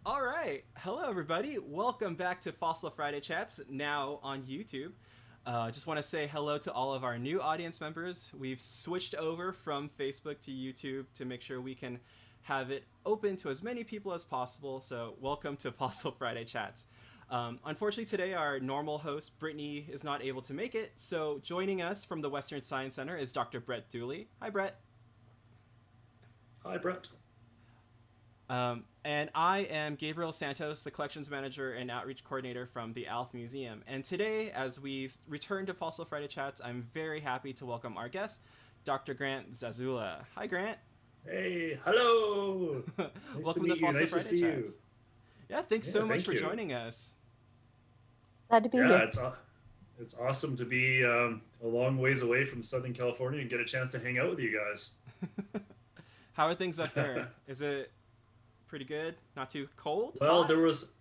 All right. Hello, everybody. Welcome back to Fossil Friday Chats, now on YouTube. Just want to say hello to all of our new audience members. We've switched over from Facebook to YouTube to make sure we can have it open to as many people as possible. So, welcome to Fossil Friday Chats. Unfortunately, today our normal host, Brittany, is not able to make it. So, joining us from the Western Science Center is Dr. Brett Dooley. Hi, Brett. Hi, Brett. And I am Gabriel Santos, the collections manager and outreach coordinator from the Alf Museum. And today, as we return to Fossil Friday Chats, I'm very happy to welcome our guest, Dr. Grant Zazula. Hi, Grant. Hey, hello. Nice to Welcome to meet you. Fossil Nice to Friday see Chats. you. Yeah, thanks Yeah, so much thank for you. joining us. Glad to be Yeah, here. it's awesome to be a long ways away from Southern California and get a chance to hang out with you guys. How are things up there? Is it pretty good? Not too cold? Well, Hot? there was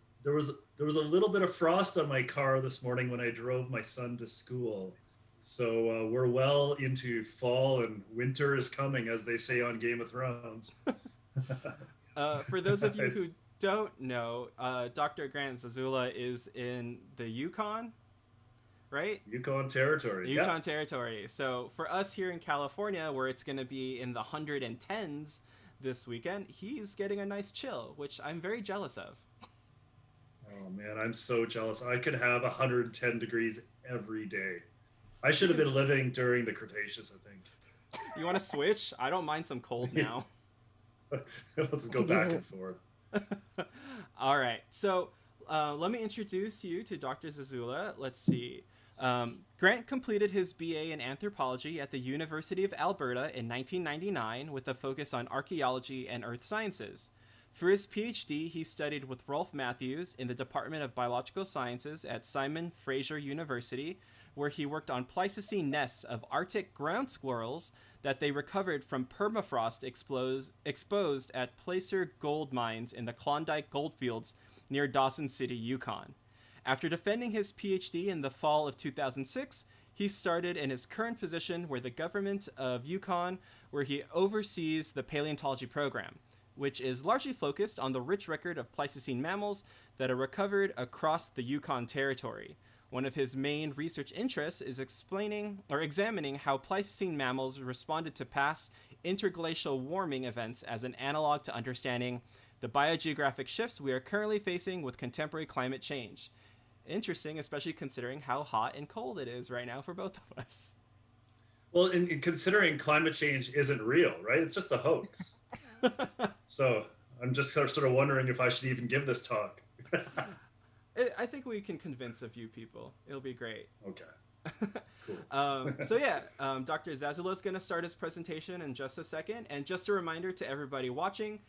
a little bit of frost on my car this morning when I drove my son to school. So we're well into fall and winter is coming, as they say on Game of Thrones. For those of you who It's don't know, Dr. Grant Zazula is in the Yukon, right? Yukon Territory. Yukon Yep. Territory. So for us here in California, where it's going to be in the 110s this weekend, he's getting a nice chill, which I'm very jealous of. Oh man, I'm so jealous. I could have 110 degrees every day. I You should have can. been living during the Cretaceous, I You want to switch? I don't mind some cold think. now. Let's I go could use back it. and forth. All right. So let me introduce you to Dr. Zazula. Let's see. Grant completed his BA in anthropology at the University of Alberta in 1999 with a focus on archaeology and earth sciences. For his PhD, he studied with Rolf Matthews in the Department of Biological Sciences at Simon Fraser University, where he worked on Pleistocene nests of Arctic ground squirrels that they recovered from permafrost exposed at placer gold mines in the Klondike goldfields near Dawson City, Yukon. After defending his PhD in the fall of 2006, he started in his current position with the government of Yukon, where he oversees the paleontology program, which is largely focused on the rich record of Pleistocene mammals that are recovered across the Yukon Territory. One of his main research interests is explaining or examining how Pleistocene mammals responded to past interglacial warming events as an analog to understanding the biogeographic shifts we are currently facing with contemporary climate change. Interesting, especially considering how hot and cold it is right now for both of us. Well, in considering climate change isn't real, right? It's just a hoax. So I'm just sort of wondering if I should even give this talk. I think we can convince a few people. It'll be great. Okay, cool. Dr. Zazula is going to start his presentation in just a second. And just a reminder to everybody watching,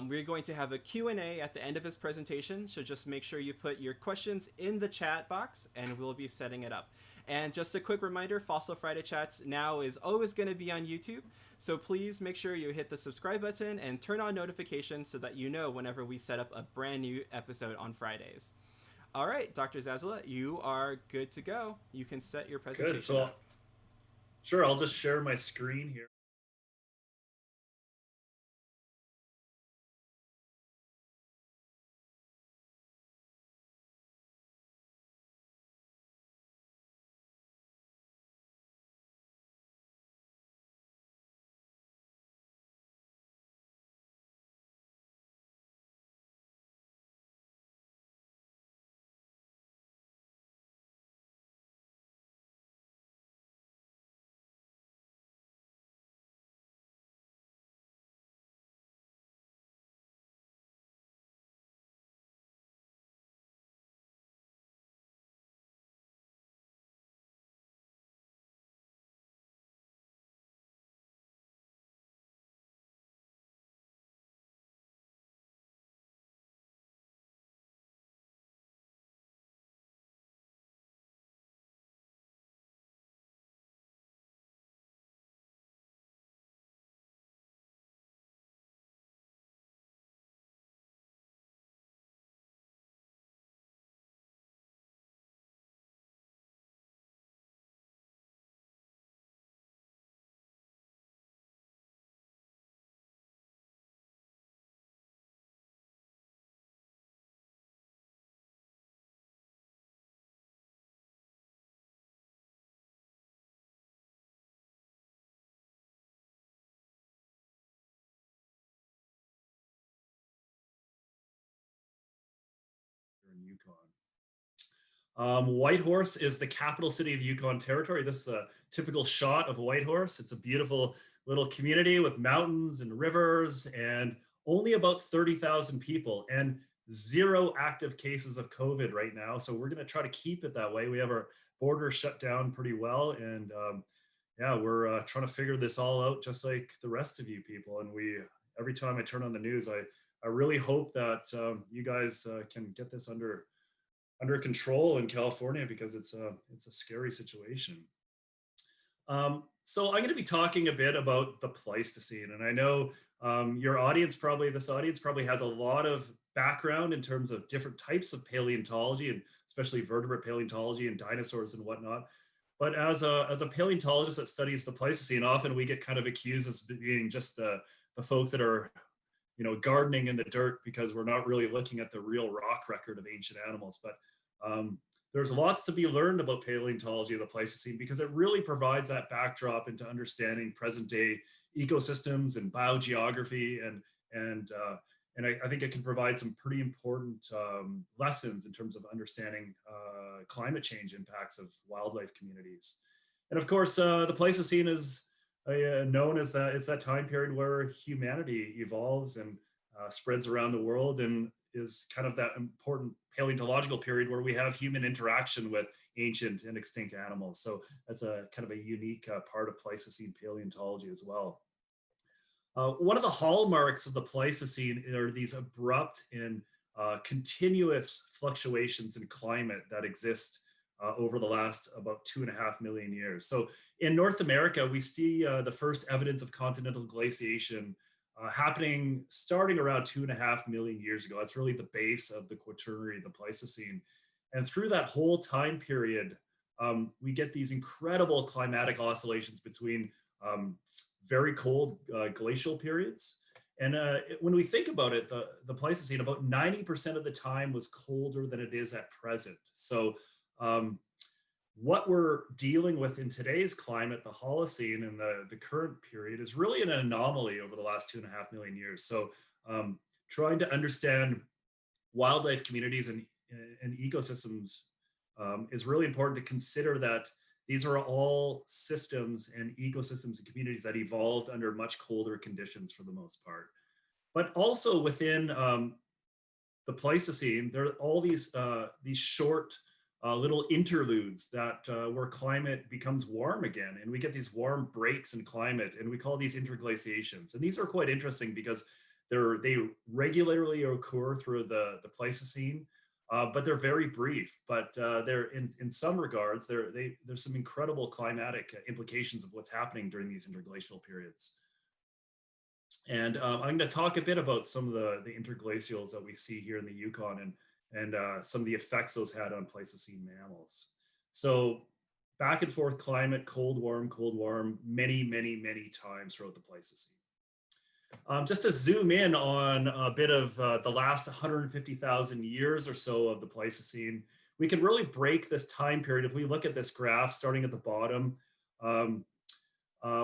we're going to have a Q&A at the end of his presentation. So just make sure you put your questions in the chat box and we'll be setting it up. And just a quick reminder, Fossil Friday Chats now is always going to be on YouTube. So please make sure you hit the subscribe button and turn on notifications so that you know whenever we set up a brand new episode on Fridays. All right, Dr. Zazula, you are good to go. You can set your Good. presentation So up. sure, I'll just share my screen here. Yukon. Whitehorse is the capital city of Yukon Territory. This is a typical shot of Whitehorse. It's a beautiful little community with mountains and rivers and only about 30,000 people and 0 active cases of COVID right now. So we're going to try to keep it that way. We have our border shut down pretty well. And yeah, we're trying to figure this all out just like the rest of you people. And every time I turn on the news, I really hope that you guys can get this under control in California, because it's a scary situation. So I'm going to be talking a bit about the Pleistocene, and I know this audience probably has a lot of background in terms of different types of paleontology, and especially vertebrate paleontology and dinosaurs and whatnot. But as a paleontologist that studies the Pleistocene, often we get kind of accused as being just the folks that are, gardening in the dirt, because we're not really looking at the real rock record of ancient animals. But there's lots to be learned about paleontology of the Pleistocene, because it really provides that backdrop into understanding present day ecosystems and biogeography, and I think it can provide some pretty important lessons in terms of understanding climate change impacts of wildlife communities. And of course, the Pleistocene is known as it's that time period where humanity evolves and spreads around the world, and is kind of that important paleontological period where we have human interaction with ancient and extinct animals. So that's a kind of a unique part of Pleistocene paleontology as well. One of the hallmarks of the Pleistocene are these abrupt and continuous fluctuations in climate that exist over the last about 2.5 million years. So in North America, we see the first evidence of continental glaciation happening starting around 2.5 million years ago. That's really the base of the Quaternary, the Pleistocene. And through that whole time period, we get these incredible climatic oscillations between very cold glacial periods. And when we think about it, the Pleistocene, about 90% of the time was colder than it is at present. So what we're dealing with in today's climate, the Holocene and the current period, is really an anomaly over the last 2.5 million years. So trying to understand wildlife communities and ecosystems is really important to consider that these are all systems and ecosystems and communities that evolved under much colder conditions for the most part. But also within the Pleistocene, there are all these short little interludes that where climate becomes warm again, and we get these warm breaks in climate, and we call these interglaciations. And these are quite interesting because they regularly occur through the Pleistocene, but they're very brief. But they're in some regards, there's some incredible climatic implications of what's happening during these interglacial periods. And I'm going to talk a bit about some of the interglacials that we see here in the Yukon, and some of the effects those had on Pleistocene mammals. So back and forth climate, cold, warm, many, many, many times throughout the Pleistocene. Just to zoom in on a bit of the last 150,000 years or so of the Pleistocene, we can really break this time period. If we look at this graph starting at the bottom,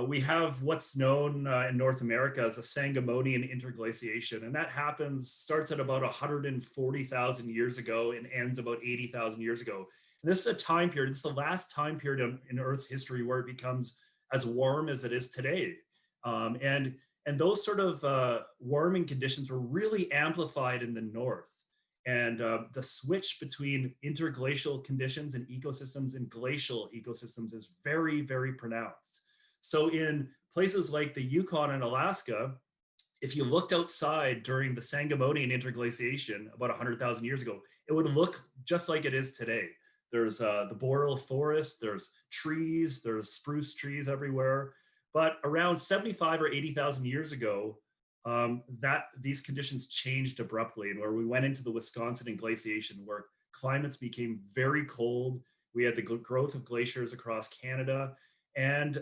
we have what's known in North America as a Sangamonian interglaciation, and that starts at about 140,000 years ago and ends about 80,000 years ago. And this is a time period, it's the last time period in Earth's history where it becomes as warm as it is today. And those sort of warming conditions were really amplified in the north. And the switch between interglacial conditions and ecosystems and glacial ecosystems is very, very pronounced. So in places like the Yukon and Alaska, if you looked outside during the Sangamonian interglaciation about 100,000 years ago, it would look just like it is today. There's the boreal forest, there's trees, there's spruce trees everywhere. But around 75 or 80,000 years ago, these conditions changed abruptly, and where we went into the Wisconsin glaciation, where climates became very cold. We had the growth of glaciers across Canada, and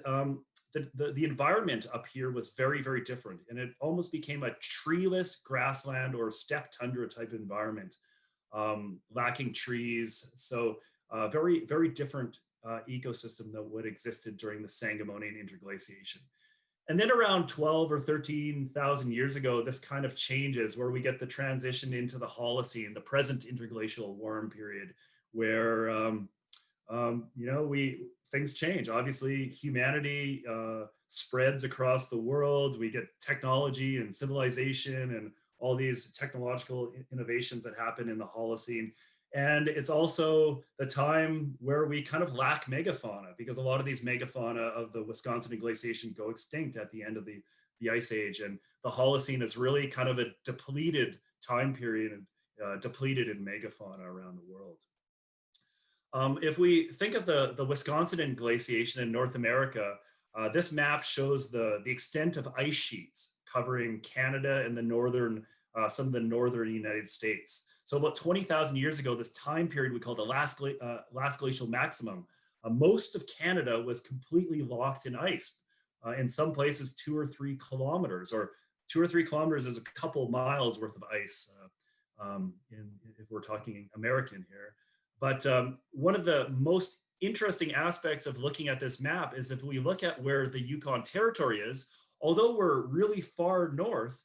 the environment up here was very, very different, and it almost became a treeless grassland or steppe tundra type environment, lacking trees. So very, very different ecosystem that would existed during the Sangamonian interglaciation. And then around 12 or 13,000 years ago, this kind of changes where we get the transition into the Holocene, the present interglacial warm period, where things change. Obviously, humanity spreads across the world. We get technology and civilization and all these technological innovations that happen in the Holocene. And it's also the time where we kind of lack megafauna, because a lot of these megafauna of the Wisconsin glaciation go extinct at the end of the Ice Age. And the Holocene is really kind of a depleted time period, and depleted in megafauna around the world. If we think of the Wisconsin glaciation in North America, this map shows the extent of ice sheets covering Canada and some of the northern United States. So about 20,000 years ago, this time period we call the last glacial maximum, most of Canada was completely locked in ice. In some places, 2 or 3 kilometers, or 2 or 3 kilometers is a couple miles worth of ice, if we're talking American here. But one of the most interesting aspects of looking at this map is if we look at where the Yukon Territory is, although we're really far north,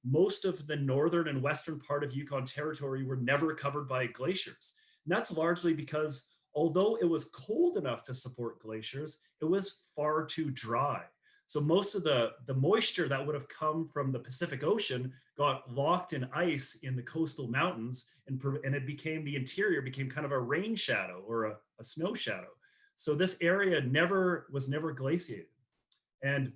most of the northern and western part of Yukon Territory were never covered by glaciers. And that's largely because although it was cold enough to support glaciers, it was far too dry. So most of the moisture that would have come from the Pacific Ocean got locked in ice in the coastal mountains, and the interior became kind of a rain shadow or a snow shadow. So this area was never glaciated. And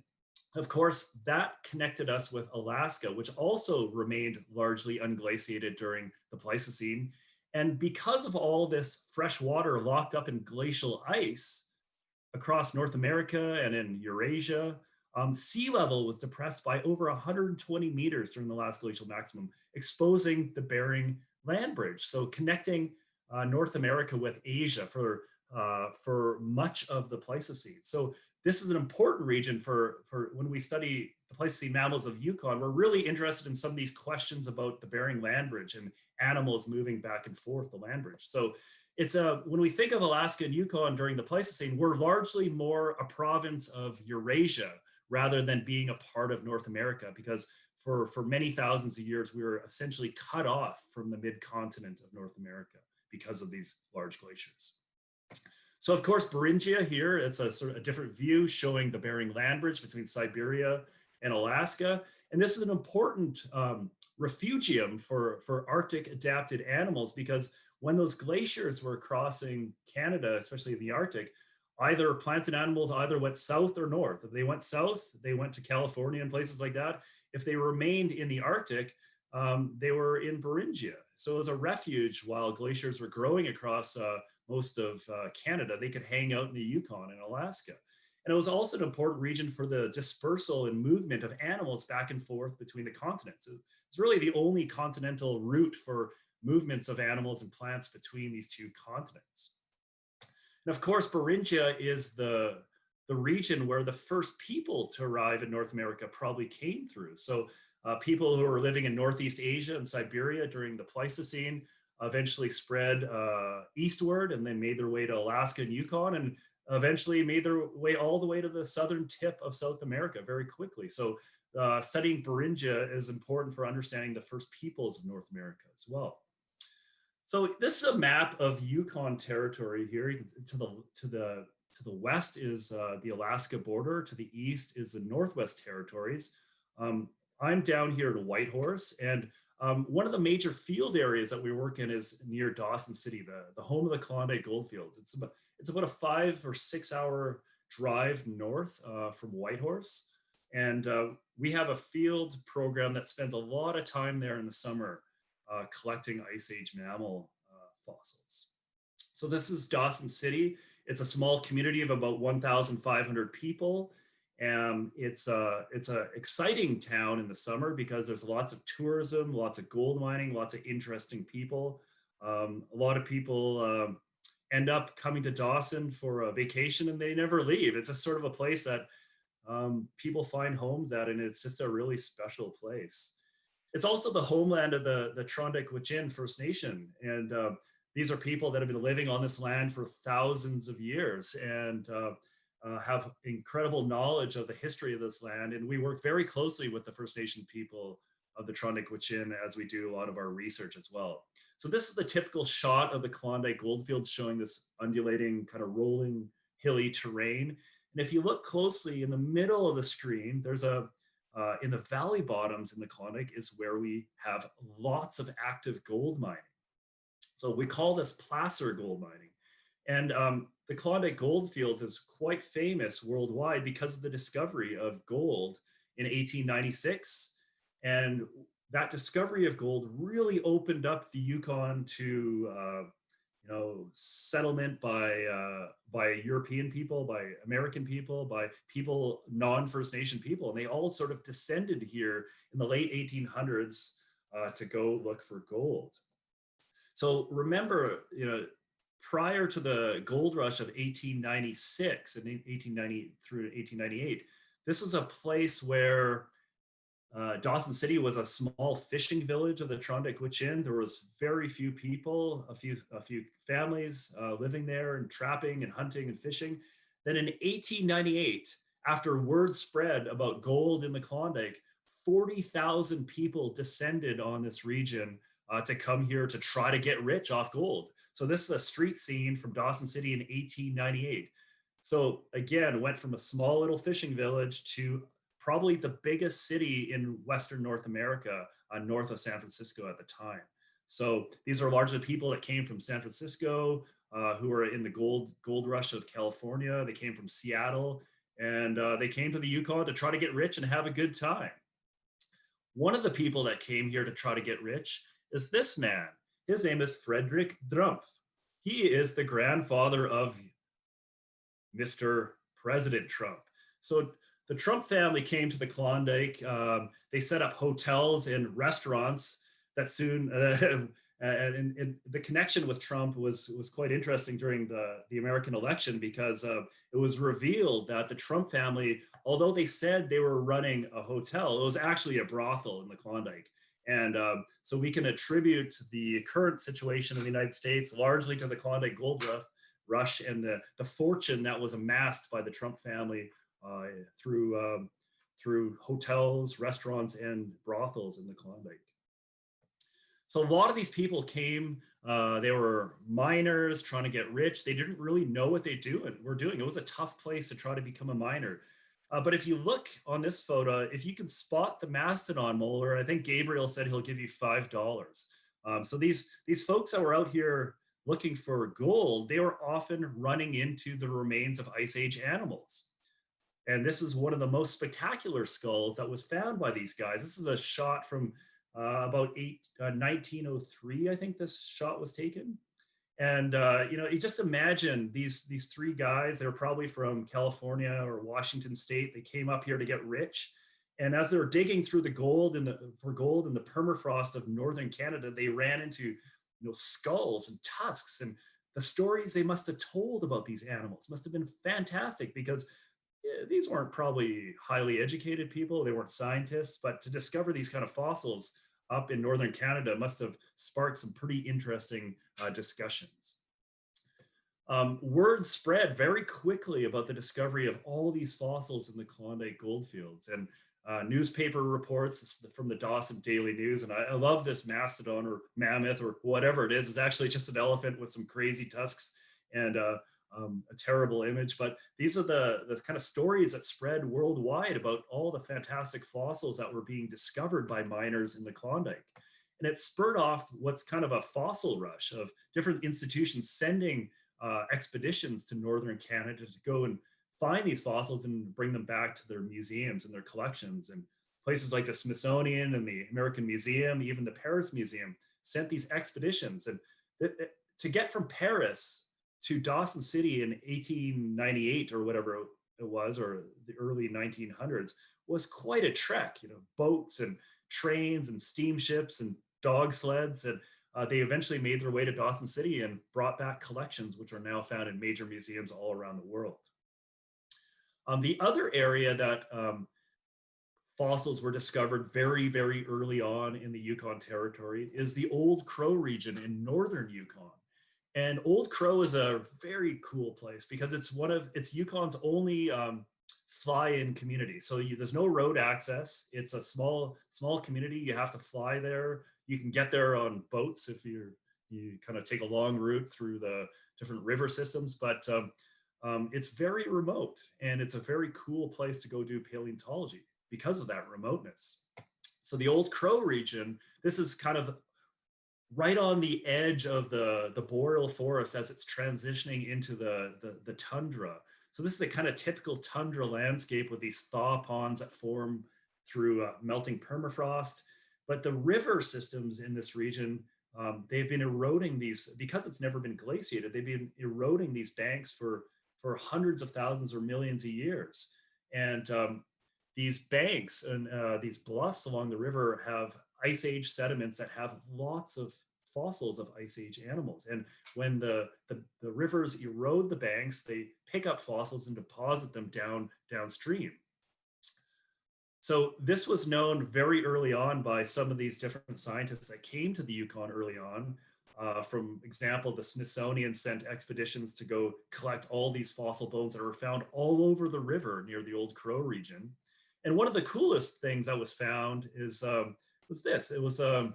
of course, that connected us with Alaska, which also remained largely unglaciated during the Pleistocene. And because of all this fresh water locked up in glacial ice across North America and in Eurasia, sea level was depressed by over 120 meters during the last glacial maximum, exposing the Bering land bridge. So connecting North America with Asia for much of the Pleistocene. So this is an important region for when we study the Pleistocene mammals of Yukon. We're really interested in some of these questions about the Bering land bridge and animals moving back and forth the land bridge. So it's when we think of Alaska and Yukon during the Pleistocene, we're largely more a province of Eurasia rather than being a part of North America, because for many thousands of years, we were essentially cut off from the mid-continent of North America because of these large glaciers. So of course, Beringia here, it's a sort of a different view showing the Bering land bridge between Siberia and Alaska. And this is an important refugium for Arctic adapted animals, because when those glaciers were crossing Canada, especially in the Arctic, either plants and animals either went south or north. If they went south, they went to California and places like that. If they remained in the Arctic, they were in Beringia. So it was a refuge while glaciers were growing across most of Canada. They could hang out in the Yukon and Alaska. And it was also an important region for the dispersal and movement of animals back and forth between the continents. It's really the only continental route for movements of animals and plants between these two continents. And of course, Beringia is the region where the first people to arrive in North America probably came through. So people who were living in Northeast Asia and Siberia during the Pleistocene eventually spread eastward, and then made their way to Alaska and Yukon, and eventually made their way all the way to the southern tip of South America very quickly. So studying Beringia is important for understanding the first peoples of North America as well. So this is a map of Yukon Territory here. You can, to the west is the Alaska border. To the east is the Northwest Territories. I'm down here at Whitehorse, and one of the major field areas that we work in is near Dawson City, the home of the Klondike Goldfields. It's about a 5 or 6 hour drive north from Whitehorse, and we have a field program that spends a lot of time there in the summer collecting Ice Age mammal fossils. So this is Dawson City. It's a small community of about 1,500 people. It's a exciting town in the summer because there's lots of tourism, lots of gold mining, lots of interesting people. A lot of people end up coming to Dawson for a vacation and they never leave. It's a sort of a place that people find homes at, and it's just a really special place. It's also the homeland of the Klondike First Nation, and these are people that have been living on this land for thousands of years. And have incredible knowledge of the history of this land, and we work very closely with the First Nation people of the Klondike as we do a lot of our research as well. So this is the typical shot of the Klondike goldfields, showing this undulating, kind of rolling, hilly terrain. And if you look closely in the middle of the screen, there's in the valley bottoms in the Klondike is where we have lots of active gold mining. So we call this placer gold mining. And the Klondike goldfields is quite famous worldwide because of the discovery of gold in 1896. And that discovery of gold really opened up the Yukon to settlement by European people, by American people, by people, non-First Nation people. And they all sort of descended here in the late 1800s to go look for gold. So remember, prior to the gold rush of 1896 and 1890 through 1898, this was a place where Dawson City was a small fishing village of the Klondike. There was very few people, a few families living there and trapping and hunting and fishing. Then in 1898, after word spread about gold in the Klondike, 40,000 people descended on this region to come here to try to get rich off gold. So this is a street scene from Dawson City in 1898. So again, went from a small little fishing village to probably the biggest city in Western North America, north of San Francisco at the time. So these are largely people that came from San Francisco, who were in the gold rush of California. They came from Seattle, and they came to the Yukon to try to get rich and have a good time. One of the people that came here to try to get rich is this man. His name is Frederick Drumpf. He is the grandfather of Mr. President Trump. So the Trump family came to the Klondike. They set up hotels and restaurants that soon, and the connection with Trump was quite interesting during the American election, because it was revealed that the Trump family, although they said they were running a hotel, it was actually a brothel in the Klondike. And so we can attribute the current situation in the United States largely to the Klondike Gold Rush and the fortune that was amassed by the Trump family through hotels, restaurants, and brothels in the Klondike. So a lot of these people came, they were miners trying to get rich. They didn't really know what they were doing. It was a tough place to try to become a miner. But if you look on this photo, if you can spot the mastodon molar, I think Gabriel said he'll give you $5. So these folks that were out here looking for gold, they were often running into the remains of Ice Age animals. And this is one of the most spectacular skulls that was found by these guys. This is a shot from about 1903, I think this shot was taken. And you just imagine these three guys. They're probably from California or Washington State. They came up here to get rich, and as they're digging through for gold in the permafrost of Northern Canada, they ran into skulls and tusks, and the stories they must have told about these animals must have been fantastic, because these weren't probably highly educated people. They weren't scientists, but to discover these kind of fossils up in Northern Canada must have sparked some pretty interesting discussions. Word spread very quickly about the discovery of all these fossils in the Klondike goldfields, and newspaper reports from the Dawson Daily News. And I love this mastodon or mammoth or whatever it is. It's actually just an elephant with some crazy tusks and a terrible image. But these are the kind of stories that spread worldwide about all the fantastic fossils that were being discovered by miners in the Klondike. And it spurred off what's kind of a fossil rush of different institutions sending expeditions to Northern Canada to go and find these fossils and bring them back to their museums and their collections. And places like the Smithsonian and the American Museum, even the Paris Museum, sent these expeditions. And to get from Paris to Dawson City in 1898 or whatever it was, or the early 1900s, was quite a trek. Boats and trains and steamships and dog sleds. And they eventually made their way to Dawson City and brought back collections, which are now found in major museums all around the world. The other area that fossils were discovered very, very early on in the Yukon Territory is the Old Crow region in northern Yukon. And Old Crow is a very cool place because it's Yukon's only fly-in community. So there's no road access. It's a small community. You have to fly there. You can get there on boats if you kind of take a long route through the different river systems. But it's very remote, and it's a very cool place to go do paleontology because of that remoteness. So the Old Crow region, this is kind of right on the edge of the boreal forest as it's transitioning into the tundra. So this is a kind of typical tundra landscape with these thaw ponds that form through melting permafrost. But the river systems in this region, they've been eroding these, because it's never been glaciated, they've been eroding these banks for hundreds of thousands or millions of years. And these banks and these bluffs along the river have ice age sediments that have lots of fossils of ice age animals. And when the rivers erode the banks, they pick up fossils and deposit them downstream. So this was known very early on by some of these different scientists that came to the Yukon early on. From example, the Smithsonian sent expeditions to go collect all these fossil bones that were found all over the river near the Old Crow region. And one of the coolest things that was found was this. It was a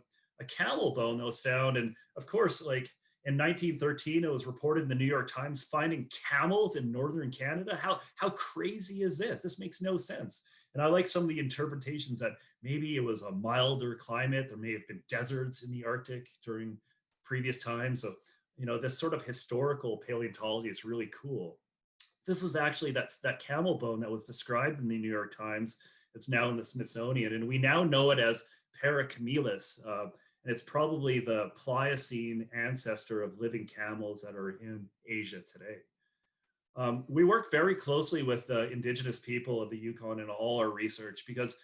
camel bone that was found. And of course, like in 1913, it was reported in the New York Times finding camels in northern Canada. How crazy is this? This makes no sense. And I like some of the interpretations that maybe it was a milder climate. There may have been deserts in the Arctic during previous times. So, this sort of historical paleontology is really cool. This is actually that camel bone that was described in the New York Times. It's now in the Smithsonian, and we now know it as Paracamelus, and it's probably the Pliocene ancestor of living camels that are in Asia today. We work very closely with the indigenous people of the Yukon in all our research because,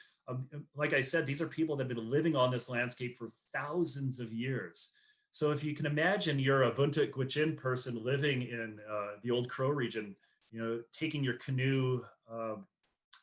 like I said, these are people that have been living on this landscape for thousands of years. So if you can imagine you're a Vuntut Gwitchin person living in the Old Crow region, taking your canoe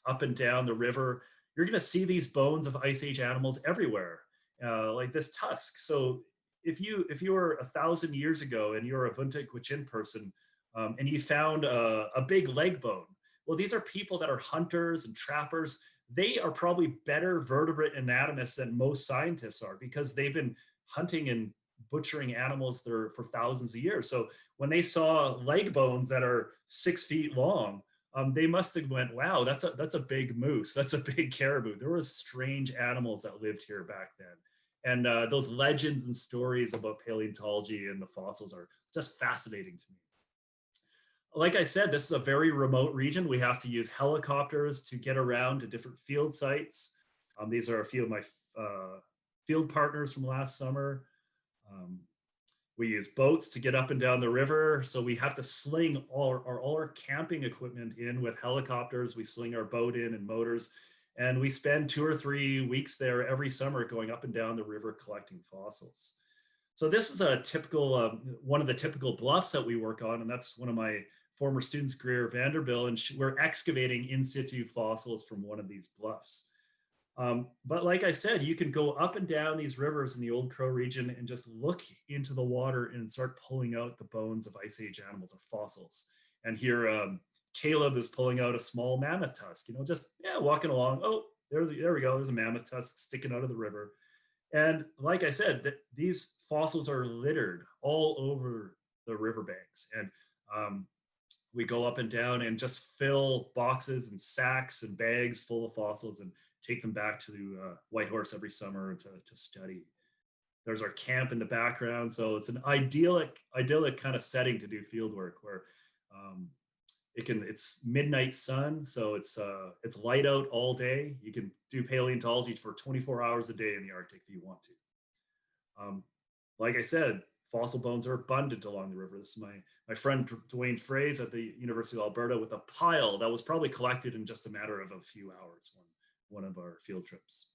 up and down the river, you're going to see these bones of ice age animals everywhere, like this tusk. So if you were 1,000 years ago and you're a Vuntut Gwitchin person and you found a big leg bone, well, these are people that are hunters and trappers. They are probably better vertebrate anatomists than most scientists are because they've been hunting and butchering animals there for thousands of years. So when they saw leg bones that are 6 feet long, they must have went, wow, that's a big moose. That's a big caribou. There was strange animals that lived here back then. And those legends and stories about paleontology and the fossils are just fascinating to me. Like I said, this is a very remote region. We have to use helicopters to get around to different field sites. These are a few of my field partners from last summer. We use boats to get up and down the river. So we have to sling all our camping equipment in with helicopters. We sling our boat in and motors. And we spend 2 or 3 weeks there every summer going up and down the river collecting fossils. So this is a typical, one of the typical bluffs that we work on. And that's one of my former students, Greer Vanderbilt. And we're excavating in situ fossils from one of these bluffs. But like I said, you can go up and down these rivers in the Old Crow region and just look into the water and start pulling out the bones of ice age animals or fossils. And here, Caleb is pulling out a small mammoth tusk, walking along. Oh, there we go. There's a mammoth tusk sticking out of the river. And like I said, these fossils are littered all over the riverbanks. And we go up and down and just fill boxes and sacks and bags full of fossils and take them back to Whitehorse every summer to study. There's our camp in the background. So it's an idyllic kind of setting to do field work where it's midnight sun. So it's light out all day. You can do paleontology for 24 hours a day in the Arctic if you want to. Like I said, fossil bones are abundant along the river. This is my friend Dwayne Fraze at the University of Alberta with a pile that was probably collected in just a matter of a few hours, one of our field trips.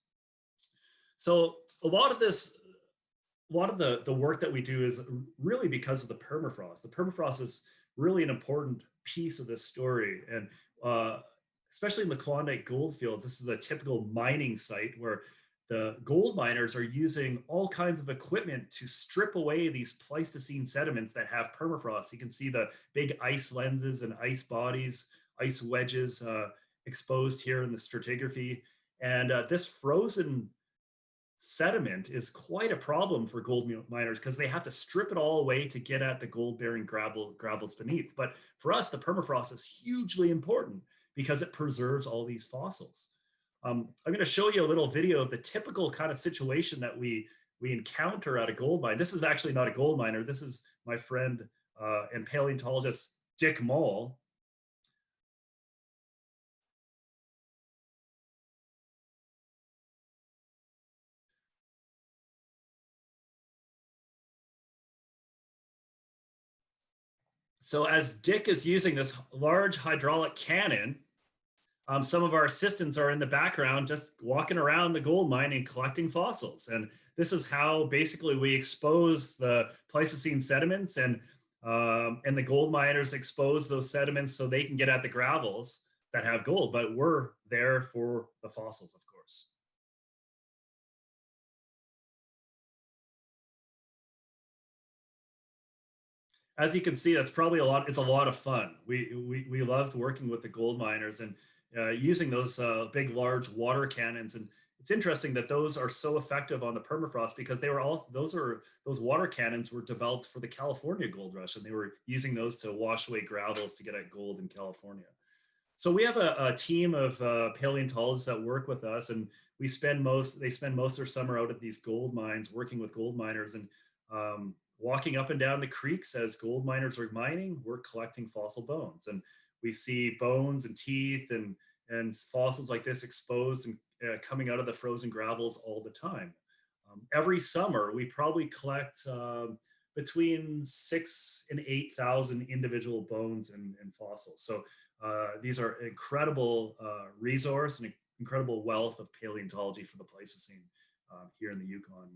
So a lot of the work that we do is really because of the permafrost. The permafrost is really an important piece of this story. And especially in the Klondike gold fields, this is a typical mining site where the gold miners are using all kinds of equipment to strip away these Pleistocene sediments that have permafrost. You can see the big ice lenses and ice bodies, ice wedges exposed here in the stratigraphy. And this frozen sediment is quite a problem for gold miners because they have to strip it all away to get at the gold-bearing gravels beneath. But for us, the permafrost is hugely important because it preserves all these fossils. I'm going to show you a little video of the typical kind of situation that we encounter at a gold mine. This is actually not a gold miner. This is my friend and paleontologist Dick Moll. So as Dick is using this large hydraulic cannon, some of our assistants are in the background just walking around the gold mine and collecting fossils. And this is how basically we expose the Pleistocene sediments, and the gold miners expose those sediments so they can get at the gravels that have gold, but we're there for the fossils, of course. As you can see, that's probably it's a lot of fun. We loved working with the gold miners and using those big, large water cannons. And it's interesting that those are so effective on the permafrost because those water cannons were developed for the California Gold Rush, and they were using those to wash away gravels to get at gold in California. So we have a team of paleontologists that work with us, and they spend most of their summer out at these gold mines working with gold miners and walking up and down the creeks as gold miners are mining. We're collecting fossil bones, and we see bones and teeth and fossils like this exposed and coming out of the frozen gravels all the time. Every summer, we probably collect between 6,000 and 8,000 individual bones and fossils. So these are incredible resource and incredible wealth of paleontology for the Pleistocene here in the Yukon.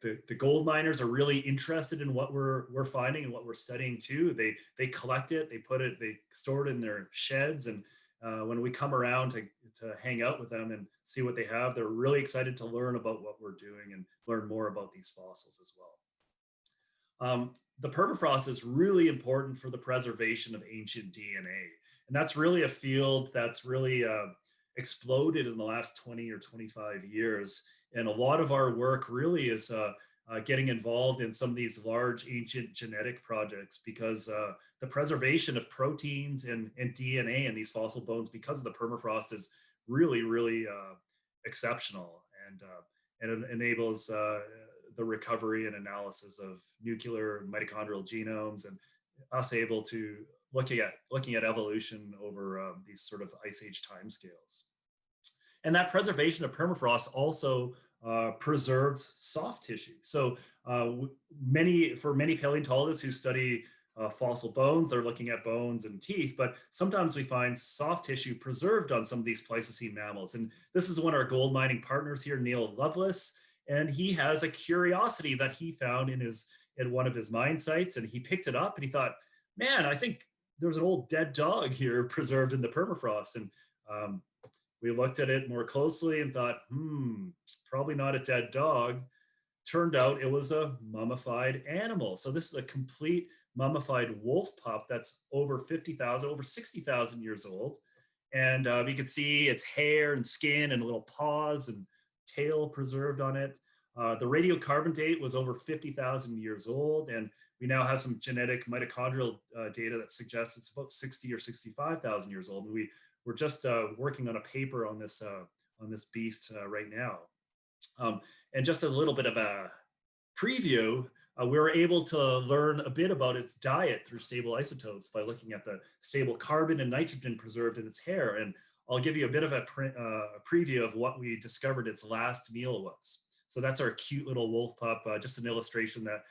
The gold miners are really interested in what we're finding and what we're studying too. They collect it, they store it in their sheds, and when we come around to hang out with them and see what they have, they're really excited to learn about what we're doing and learn more about these fossils as well. The permafrost is really important for the preservation of ancient DNA, and that's really a field that's really exploded in the last 20 or 25 years. And a lot of our work really is getting involved in some of these large ancient genetic projects because the preservation of proteins and DNA in these fossil bones because of the permafrost is really, really exceptional, and it enables the recovery and analysis of nuclear mitochondrial genomes and us able to looking at evolution over these sort of ice age timescales. And that preservation of permafrost also preserves soft tissue. So for many paleontologists who study fossil bones, they're looking at bones and teeth, but sometimes we find soft tissue preserved on some of these Pleistocene mammals. And this is one of our gold mining partners here, Neil Lovelace, and he has a curiosity that he found in one of his mine sites, and he picked it up and he thought, man, I think there was an old dead dog here preserved in the permafrost. And we looked at it more closely and thought, probably not a dead dog. Turned out it was a mummified animal. So this is a complete mummified wolf pup that's over 60,000 years old. And you can see its hair and skin and little paws and tail preserved on it. The radiocarbon date was over 50,000 years old. And we now have some genetic mitochondrial data that suggests it's about 60 or 65,000 years old. And we're just working on a paper on this beast right now. And just a little bit of a preview, we were able to learn a bit about its diet through stable isotopes by looking at the stable carbon and nitrogen preserved in its hair. And I'll give you a bit of a preview of what we discovered its last meal was. So that's our cute little wolf pup, just an illustration that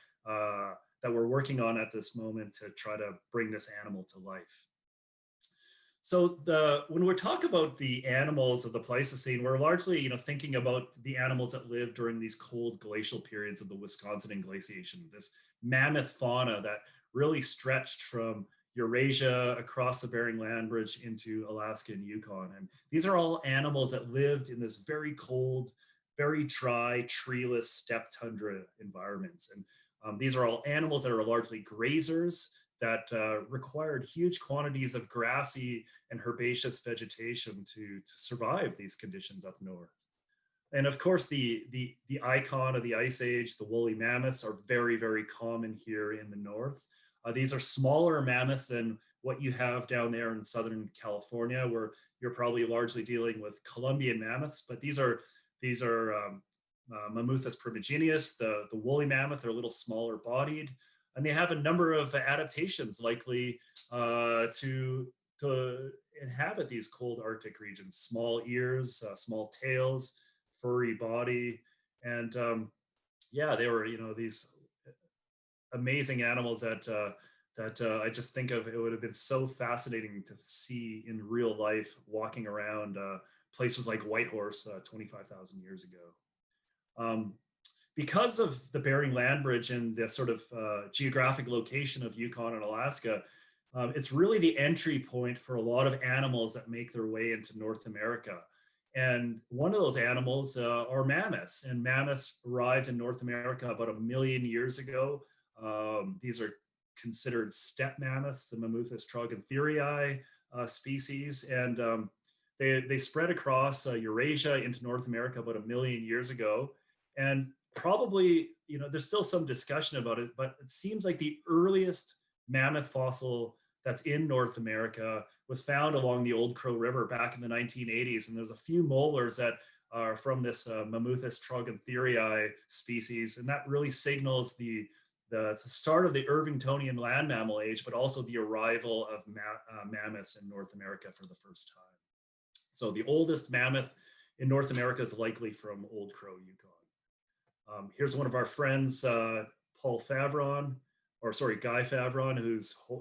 we're working on at this moment to try to bring this animal to life. So when we talk about the animals of the Pleistocene, we're largely thinking about the animals that lived during these cold glacial periods of the Wisconsin Inglaciation, this mammoth fauna that really stretched from Eurasia across the Bering Land Bridge into Alaska and Yukon. And these are all animals that lived in this very cold very dry, treeless steppe tundra environments. And these are all animals that are largely grazers that required huge quantities of grassy and herbaceous vegetation to survive these conditions up north. And of course, the icon of the Ice Age, the woolly mammoths, are very, very common here in the north. These are smaller mammoths than what you have down there in Southern California, where you're probably largely dealing with Columbian mammoths. But these are Mammuthus primigenius, the woolly mammoth. They're a little smaller bodied, and they have a number of adaptations likely to inhabit these cold Arctic regions. Small ears, small tails, furry body, and yeah, they were these amazing animals that I just think of. It would have been so fascinating to see in real life, walking around places like Whitehorse 25,000 years ago. Because of the Bering Land Bridge and the sort of geographic location of Yukon and Alaska, it's really the entry point for a lot of animals that make their way into North America. And one of those animals are mammoths. And mammoths arrived in North America about 1 million years ago. These are considered steppe mammoths, the Mammuthus troglodyteri species. And they spread across Eurasia into North America about 1 million years ago. And probably, there's still some discussion about it, but it seems like the earliest mammoth fossil that's in North America was found along the Old Crow River back in the 1980s. And there's a few molars that are from this Mammuthus troglodyteri species. And that really signals the start of the Irvingtonian land mammal age, but also the arrival of mammoths in North America for the first time. So the oldest mammoth in North America is likely from Old Crow, Yukon. Here's one of our friends, Guy Favron,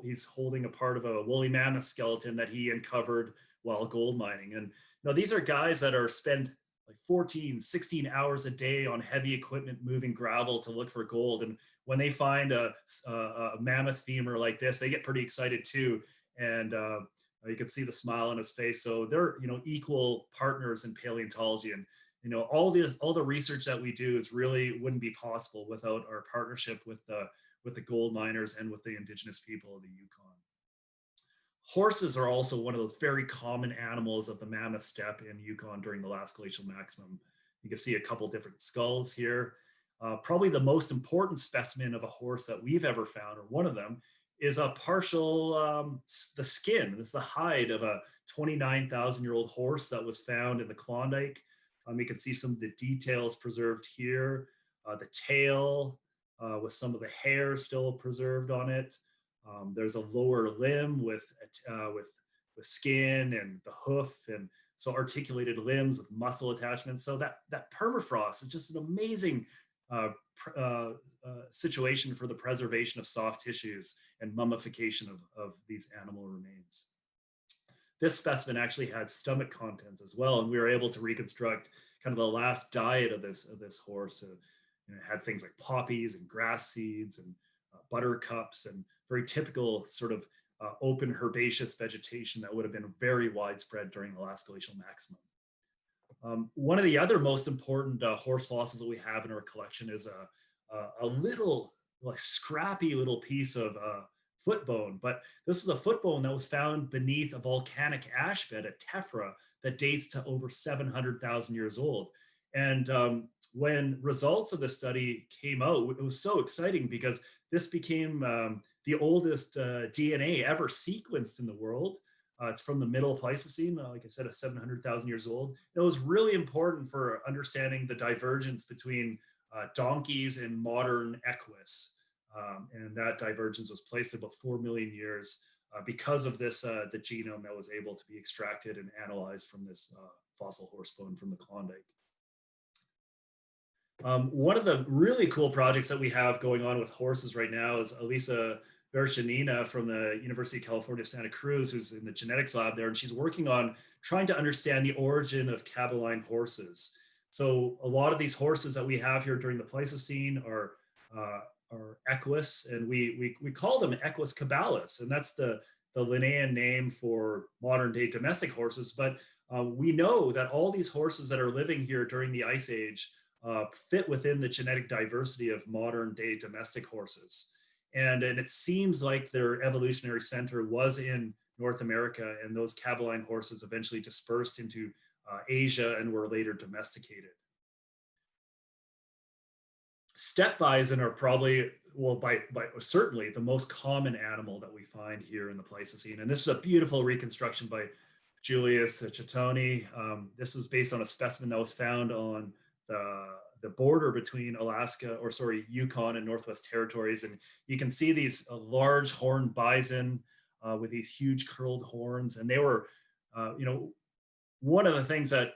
he's holding a part of a woolly mammoth skeleton that he uncovered while gold mining. And these are guys that spend like 14, 16 hours a day on heavy equipment moving gravel to look for gold. And when they find a mammoth femur like this, they get pretty excited too. And you can see the smile on his face. So they're equal partners in paleontology. And all the research that we do wouldn't be possible without our partnership with the gold miners and with the indigenous people of the Yukon. Horses are also one of those very common animals of the mammoth steppe in Yukon during the last glacial maximum. You can see a couple different skulls here. Probably the most important specimen of a horse that we've ever found, or one of them, is a partial, the skin. This is the hide of a 29,000-year-old horse that was found in the Klondike. You can see some of the details preserved here. The tail with some of the hair still preserved on it. There's a lower limb with skin and the hoof, and so articulated limbs with muscle attachments. So that permafrost is just an amazing situation for the preservation of soft tissues and mummification of these animal remains. This specimen actually had stomach contents as well, and we were able to reconstruct kind of the last diet of this horse. It had things like poppies and grass seeds and buttercups and very typical sort of open herbaceous vegetation that would have been very widespread during the last glacial maximum. One of the other most important horse fossils that we have in our collection is a little, like, scrappy little piece of foot bone, but this is a foot bone that was found beneath a volcanic ash bed at Tephra that dates to over 700,000 years old. And when results of the study came out, it was so exciting because this became the oldest DNA ever sequenced in the world. It's from the Middle Pleistocene, like I said, 700,000 years old. It was really important for understanding the divergence between donkeys and modern equus. And that divergence was placed about 4 million years because of this, the genome that was able to be extracted and analyzed from this fossil horse bone from the Klondike. One of the really cool projects that we have going on with horses right now is Elisa Verchanina from the University of California, Santa Cruz, who's in the genetics lab there, and she's working on trying to understand the origin of caballine horses. So a lot of these horses that we have here during the Pleistocene are equus, and we call them equus cabalis, and that's the Linnaean name for modern day domestic horses, but we know that all these horses that are living here during the Ice Age fit within the genetic diversity of modern day domestic horses. And it seems like their evolutionary center was in North America, and those Caballine horses eventually dispersed into Asia and were later domesticated. Steppe bison are probably, well, by certainly the most common animal that we find here in the Pleistocene. And this is a beautiful reconstruction by Julius Cittoni. This is based on a specimen that was found on the border between Yukon and Northwest Territories. And you can see these large horned bison with these huge curled horns. And they were, one of the things that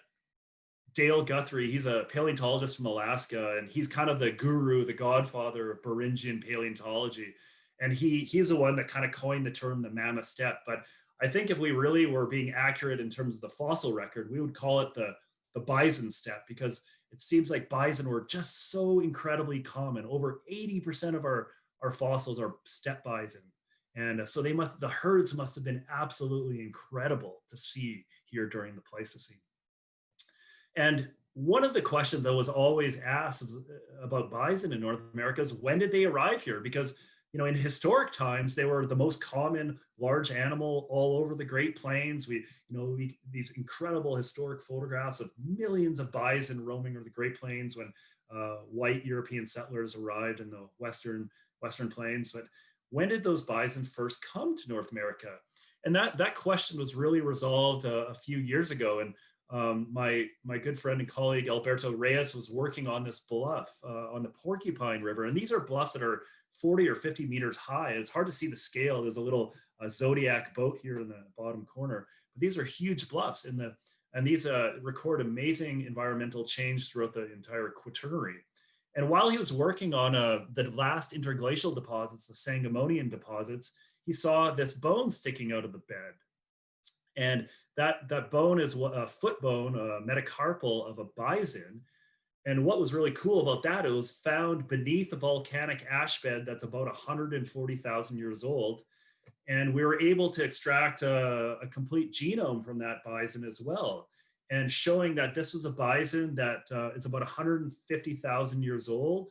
Dale Guthrie, he's a paleontologist from Alaska, and he's kind of the guru, the godfather of Beringian paleontology. And he's the one that kind of coined the term the mammoth steppe. But I think if we really were being accurate in terms of the fossil record, we would call it the bison steppe, because it seems like bison were just so incredibly common. Over 80% of our fossils are steppe bison. And so the herds must have been absolutely incredible to see here during the Pleistocene. And one of the questions that was always asked about bison in North America is, when did they arrive here? Because, in historic times, they were the most common large animal all over the Great Plains. These incredible historic photographs of millions of bison roaming over the Great Plains when white European settlers arrived in the Western Plains. But when did those bison first come to North America? And that question was really resolved a few years ago. And my good friend and colleague Alberto Reyes was working on this bluff on the Porcupine River, and these are bluffs that are 40 or 50 meters high. It's hard to see the scale. There's a little Zodiac boat here in the bottom corner, but these are huge bluffs, and these record amazing environmental change throughout the entire Quaternary. And while he was working on the last interglacial deposits, the Sangamonian deposits, he saw this bone sticking out of the bed. And that bone is a foot bone, a metacarpal of a bison. And what was really cool about that, it was found beneath a volcanic ash bed that's about 140,000 years old. And we were able to extract a complete genome from that bison as well, and showing that this was a bison that is about 150,000 years old.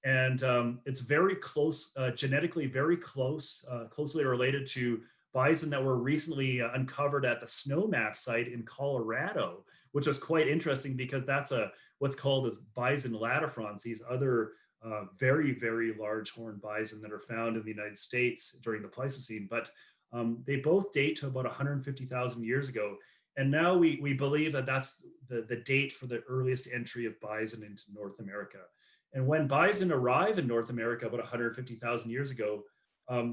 And it's very close, genetically very close, closely related to bison that were recently uncovered at the Snowmass site in Colorado, which was quite interesting because that's what's called as bison latifrons, these other very, very large horned bison that are found in the United States during the Pleistocene. But they both date to about 150,000 years ago. And now we believe that that's the date for the earliest entry of bison into North America. And when bison arrive in North America about 150,000 years ago,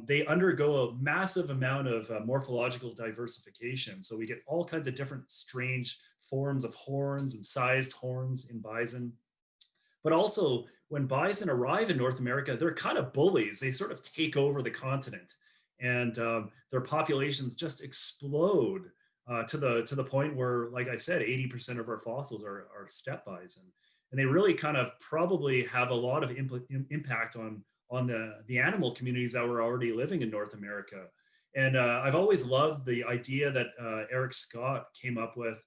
they undergo a massive amount of morphological diversification. So we get all kinds of different strange forms of horns and sized horns in bison. But also, when bison arrive in North America, they're kind of bullies. They sort of take over the continent, and their populations just explode to the point where, like I said, 80% of our fossils are steppe bison. And they really kind of probably have a lot of impact on the animal communities that were already living in North America. And I've always loved the idea that Eric Scott came up with,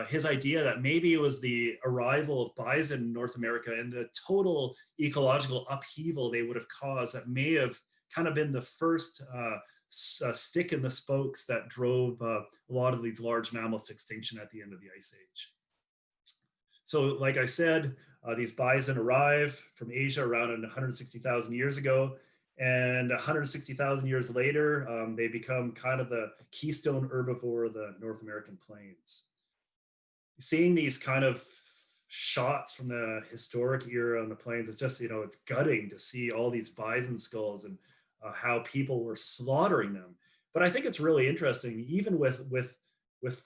his idea that maybe it was the arrival of bison in North America and the total ecological upheaval they would have caused that may have kind of been the first stick in the spokes that drove a lot of these large mammals to extinction at the end of the Ice Age. So like I said, these bison arrive from Asia around 160,000 years ago, and 160,000 years later, they become kind of the keystone herbivore of the North American plains. Seeing these kind of shots from the historic era on the plains, it's just, it's gutting to see all these bison skulls and how people were slaughtering them. But I think it's really interesting, even with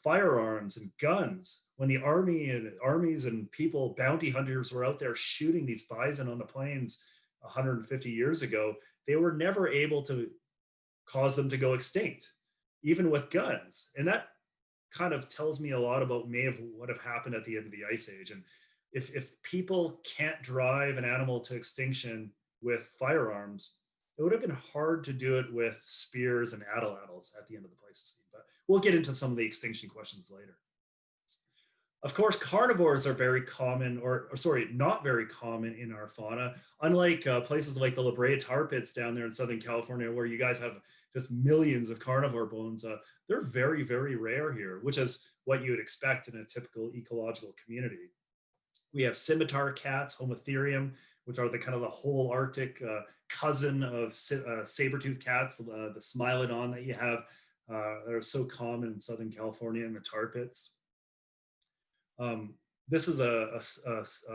firearms and guns, when the armies and people, bounty hunters, were out there shooting these bison on the plains 150 years ago, they were never able to cause them to go extinct, even with guns. And that kind of tells me a lot about what have happened at the end of the Ice Age. And if people can't drive an animal to extinction with firearms, it would have been hard to do it with spears and atlatls at the end of the Pleistocene. But we'll get into some of the extinction questions later. Of course, carnivores are very common, or sorry, not very common in our fauna, unlike places like the La Brea tar pits down there in Southern California, where you guys have just millions of carnivore bones. They're very, very rare here, which is what you would expect in a typical ecological community. We have scimitar cats, Homotherium, which are the kind of the whole Arctic cousin of saber-toothed cats, the Smilodon that you have that are so common in Southern California in the tar pits. This is a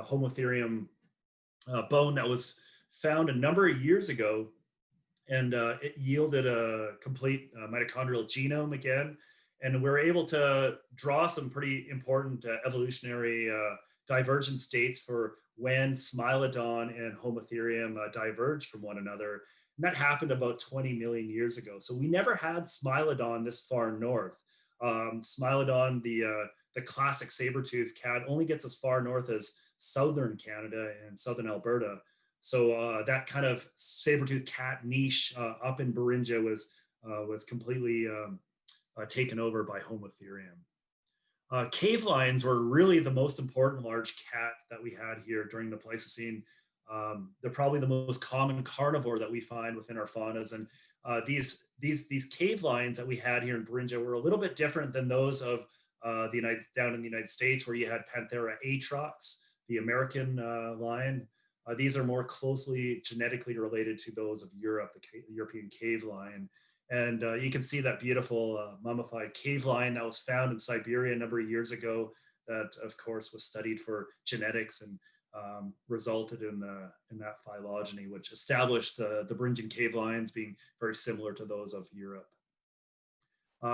Homotherium bone that was found a number of years ago, and it yielded a complete mitochondrial genome again. And we're able to draw some pretty important evolutionary divergent states for when Smilodon and Homotherium diverged from one another. And that happened about 20 million years ago. So we never had Smilodon this far north. Smilodon, the classic saber-toothed cat, only gets as far north as southern Canada and southern Alberta. So that kind of saber-toothed cat niche up in Beringia was completely taken over by Homotherium. Cave lions were really the most important large cat that we had here during the Pleistocene. They're probably the most common carnivore that we find within our faunas. And these cave lions that we had here in Beringia were a little bit different than those of down in the United States, where you had Panthera atrox, the American lion. These are more closely genetically related to those of Europe, the European cave lion. And you can see that beautiful mummified cave lion that was found in Siberia a number of years ago that, of course, was studied for genetics and resulted in that phylogeny, which established the Beringian cave lions being very similar to those of Europe.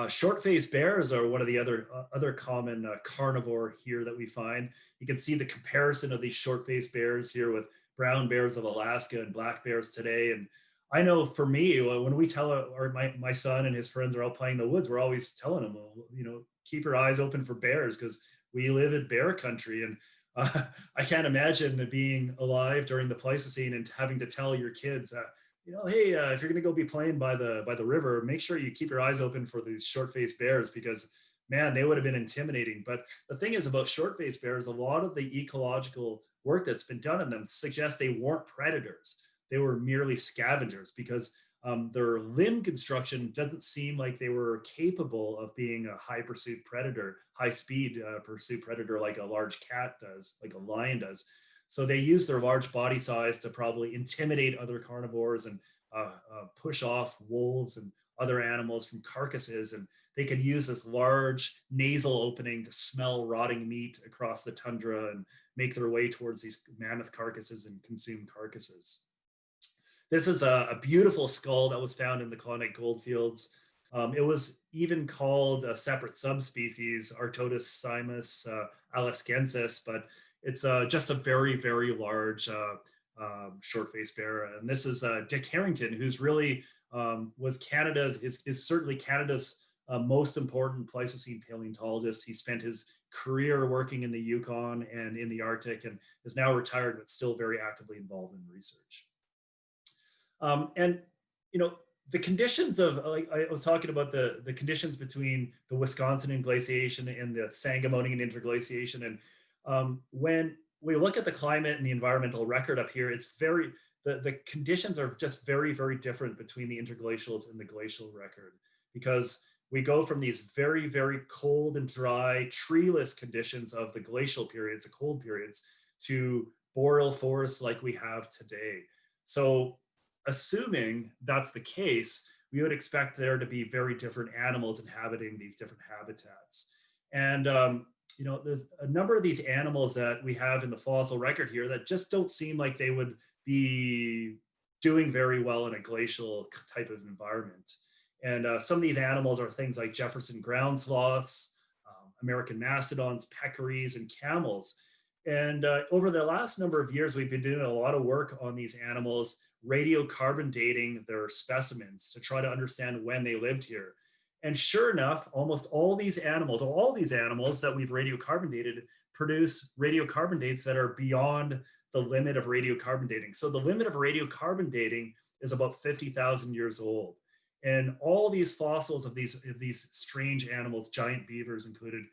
Short-faced bears are one of the other common carnivore here that we find. You can see the comparison of these short-faced bears here with brown bears of Alaska and black bears today. And I know for me, when we tell my son and his friends are out playing in the woods, we're always telling them, keep your eyes open for bears, because we live in bear country. And I can't imagine being alive during the Pleistocene and having to tell your kids, hey, if you're going to go be playing by the river, make sure you keep your eyes open for these short-faced bears, because man, they would have been intimidating. But the thing is about short-faced bears, a lot of the ecological work that's been done on them suggests they weren't predators. They were merely scavengers, because their limb construction doesn't seem like they were capable of being a high pursuit predator, high speed pursuit predator like a large cat does, like a lion does. So they use their large body size to probably intimidate other carnivores and push off wolves and other animals from carcasses. And they could use this large nasal opening to smell rotting meat across the tundra and make their way towards these mammoth carcasses and consume carcasses. This is a beautiful skull that was found in the Klondike goldfields. It was even called a separate subspecies, Artotus simus alaskensis, but it's just a very, very large short-faced bear. And this is Dick Harrington, who's really was is certainly Canada's most important Pleistocene paleontologist. He spent his career working in the Yukon and in the Arctic, and is now retired, but still very actively involved in research. The conditions of, like I was talking about, the conditions between the Wisconsin glaciation and the Sangamonian interglaciation. And when we look at the climate and the environmental record up here, it's the conditions are just very, very different between the interglacials and the glacial record, because we go from these very, very cold and dry, treeless conditions of the glacial periods, the cold periods, to boreal forests like we have today. So assuming that's the case, we would expect there to be very different animals inhabiting these different habitats. And, there's a number of these animals that we have in the fossil record here that just don't seem like they would be doing very well in a glacial type of environment. And some of these animals are things like Jefferson ground sloths, American mastodons, peccaries, and camels. And over the last number of years, we've been doing a lot of work on these animals, radiocarbon dating their specimens to try to understand when they lived here. And sure enough, almost all these animals that we've radiocarbon dated produce radiocarbon dates that are beyond the limit of radiocarbon dating. So the limit of radiocarbon dating is about 50,000 years old. And all these fossils of these strange animals, giant beavers included,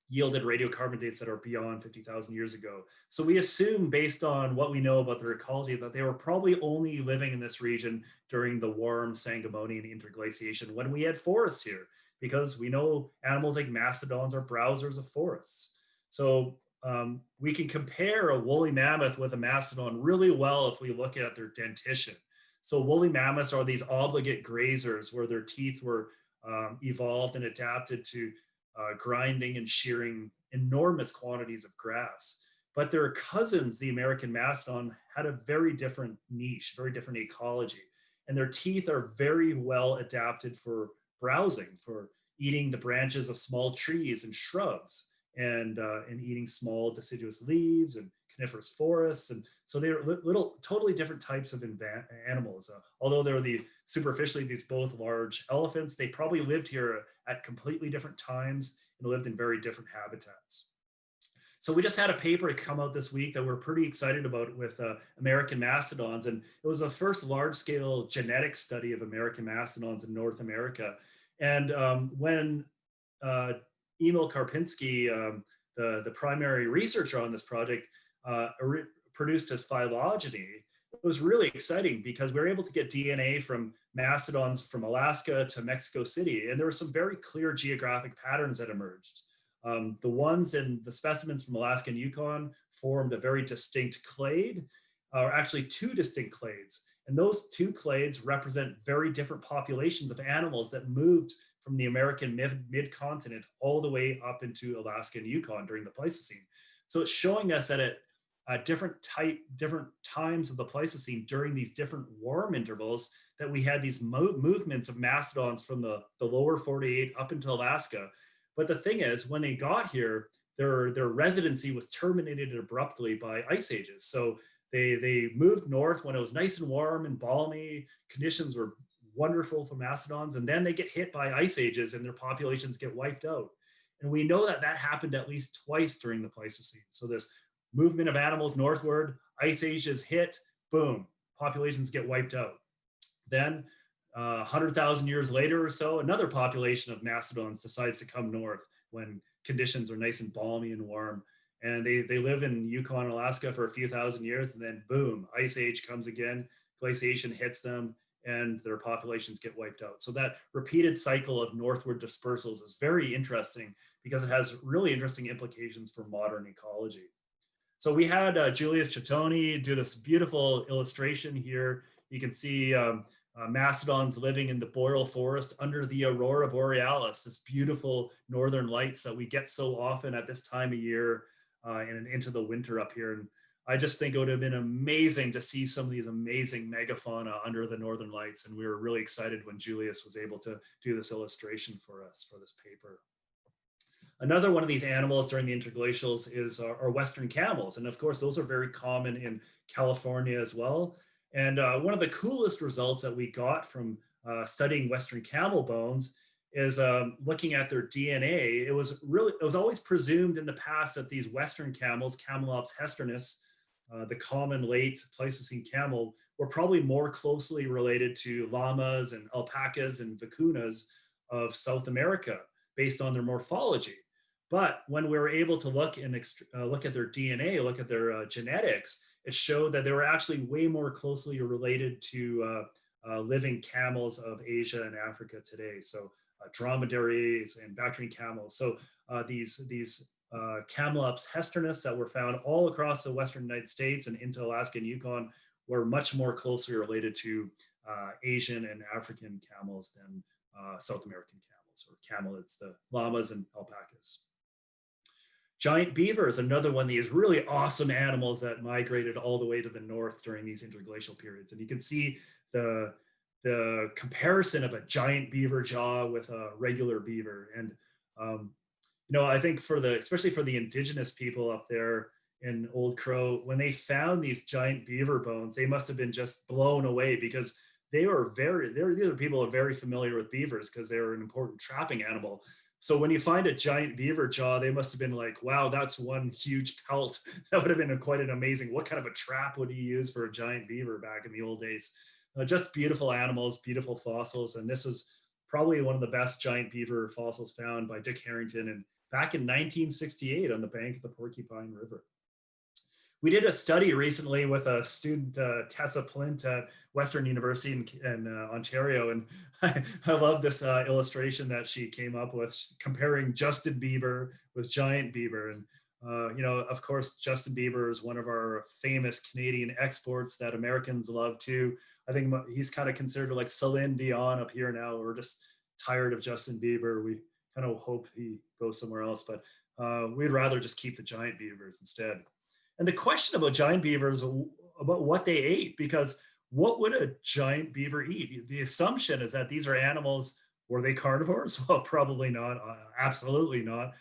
yielded radiocarbon dates that are beyond 50,000 years ago. So we assume, based on what we know about their ecology, that they were probably only living in this region during the warm Sangomonian interglaciation when we had forests here, because we know animals like mastodons are browsers of forests. So we can compare a woolly mammoth with a mastodon really well if we look at their dentition. So woolly mammoths are these obligate grazers where their teeth were evolved and adapted to grinding and shearing enormous quantities of grass. But their cousins, the American mastodon, had a very different niche, very different ecology. And their teeth are very well adapted for browsing, for eating the branches of small trees and shrubs, and eating small deciduous leaves and coniferous forests. And so they're little, totally different types of animals. Although they're superficially these both large elephants, they probably lived here at completely different times and lived in very different habitats. So we just had a paper come out this week that we're pretty excited about with American mastodons. And it was the first large-scale genetic study of American mastodons in North America. And when Emil Karpinski, the primary researcher on this project, produced his phylogeny, it was really exciting because we were able to get DNA from mastodons from Alaska to Mexico City. And there were some very clear geographic patterns that emerged. The ones in the specimens from Alaska and Yukon formed a very distinct clade, or actually two distinct clades. And those two clades represent very different populations of animals that moved from the American mid-continent all the way up into Alaska and Yukon during the Pleistocene. So it's showing us that at different times of the Pleistocene during these different warm intervals that we had these movements of mastodons from the lower 48 up into Alaska. But the thing is, when they got here, their residency was terminated abruptly by ice ages. So they moved north when it was nice and warm and balmy. Conditions were wonderful for mastodons, and then they get hit by ice ages and their populations get wiped out. And we know that that happened at least twice during the Pleistocene. So this movement of animals northward, ice ages hit, boom, populations get wiped out. Then 100,000 years later or so, another population of mastodons decides to come north when conditions are nice and balmy and warm. And they live in Yukon, Alaska for a few thousand years, and then boom, ice age comes again, glaciation hits them, and their populations get wiped out. So that repeated cycle of northward dispersals is very interesting because it has really interesting implications for modern ecology. So we had Julius Cittoni do this beautiful illustration here. You can see mastodons living in the boreal forest under the aurora borealis, this beautiful northern lights that we get so often at this time of year and into the winter up here. And I just think it would have been amazing to see some of these amazing megafauna under the northern lights. And we were really excited when Julius was able to do this illustration for us for this paper. Another one of these animals during the interglacials is our western camels. And of course, those are very common in California as well. And one of the coolest results that we got from studying western camel bones is looking at their DNA. It was always presumed in the past that these western camels, Camelops hesternus, the common late Pleistocene camel, were probably more closely related to llamas and alpacas and vicuñas of South America based on their morphology. But when we were able to look at their DNA, look at their genetics, it showed that they were actually way more closely related to living camels of Asia and Africa today. So dromedaries and Bactrian camels. So these Camelops hesternus that were found all across the Western United States and into Alaska and Yukon were much more closely related to Asian and African camels than South American camels, or camelids, the llamas and alpacas. Giant beavers, another one of these really awesome animals that migrated all the way to the north during these interglacial periods. And you can see the comparison of a giant beaver jaw with a regular beaver. And I think especially for the indigenous people up there in Old Crow, when they found these giant beaver bones, they must have been just blown away because these are people are very familiar with beavers because they were an important trapping animal. So when you find a giant beaver jaw, they must have been like, wow, that's one huge pelt. That would have been quite an amazing, what kind of a trap would you use for a giant beaver back in the old days? Just beautiful animals, beautiful fossils. And this was probably one of the best giant beaver fossils found by Dick Harrington and back in 1968 on the bank of the Porcupine River. We did a study recently with a student, Tessa Plint at Western University in Ontario. And I love this illustration that she came up with comparing Justin Bieber with giant beaver. And, of course, Justin Bieber is one of our famous Canadian exports that Americans love too. I think he's kind of considered like Celine Dion up here now. We're just tired of Justin Bieber. We kind of hope he goes somewhere else, but we'd rather just keep the giant beavers instead. And the question about giant beavers, about what they ate, because what would a giant beaver eat? The assumption is that these are animals. Were they carnivores? Well, probably not. Absolutely not.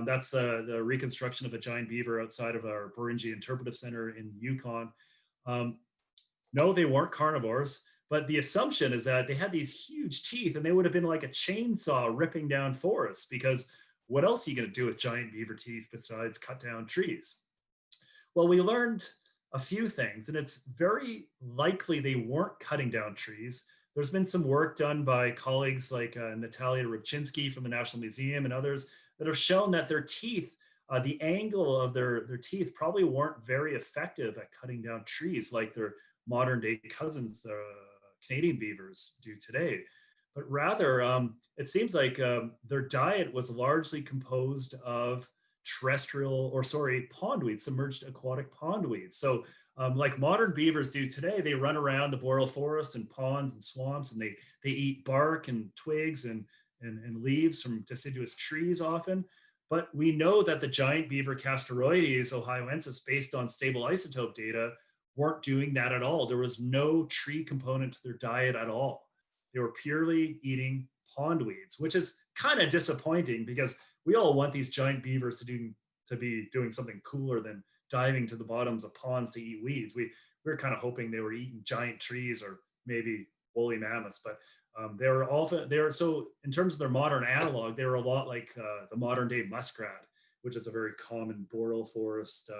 That's the reconstruction of a giant beaver outside of our Beringia Interpretive Center in Yukon. No, they weren't carnivores, but the assumption is that they had these huge teeth and they would have been like a chainsaw ripping down forests, because what else are you going to do with giant beaver teeth besides cut down trees? Well, we learned a few things, and it's very likely they weren't cutting down trees. There's been some work done by colleagues like Natalia Rybczynski from the National Museum and others that have shown that their teeth, the angle of their teeth probably weren't very effective at cutting down trees like their modern day cousins, the Canadian beavers, do today. But rather, it seems like their diet was largely composed of pondweeds, submerged aquatic pondweeds. So like modern beavers do today, they run around the boreal forest and ponds and swamps, and they eat bark and twigs and leaves from deciduous trees often. But we know that the giant beaver Castoroides ohioensis, based on stable isotope data, weren't doing that at all. There was no tree component to their diet at all. They were purely eating pondweeds, which is kind of disappointing because we all want these giant beavers to be doing something cooler than diving to the bottoms of ponds to eat weeds. We were kind of hoping they were eating giant trees or maybe woolly mammoths, but so in terms of their modern analog, they were a lot like the modern day muskrat, which is a very common boreal forest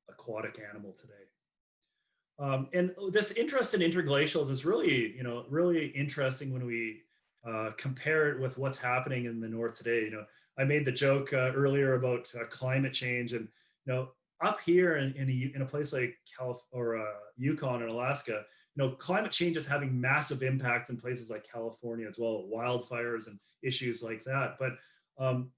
aquatic animal today. And this interest in interglacials is really interesting when we compare it with what's happening in the north today. I made the joke earlier about climate change, and up here in a place like Yukon and Alaska, climate change is having massive impacts in places like California as well, wildfires and issues like that. But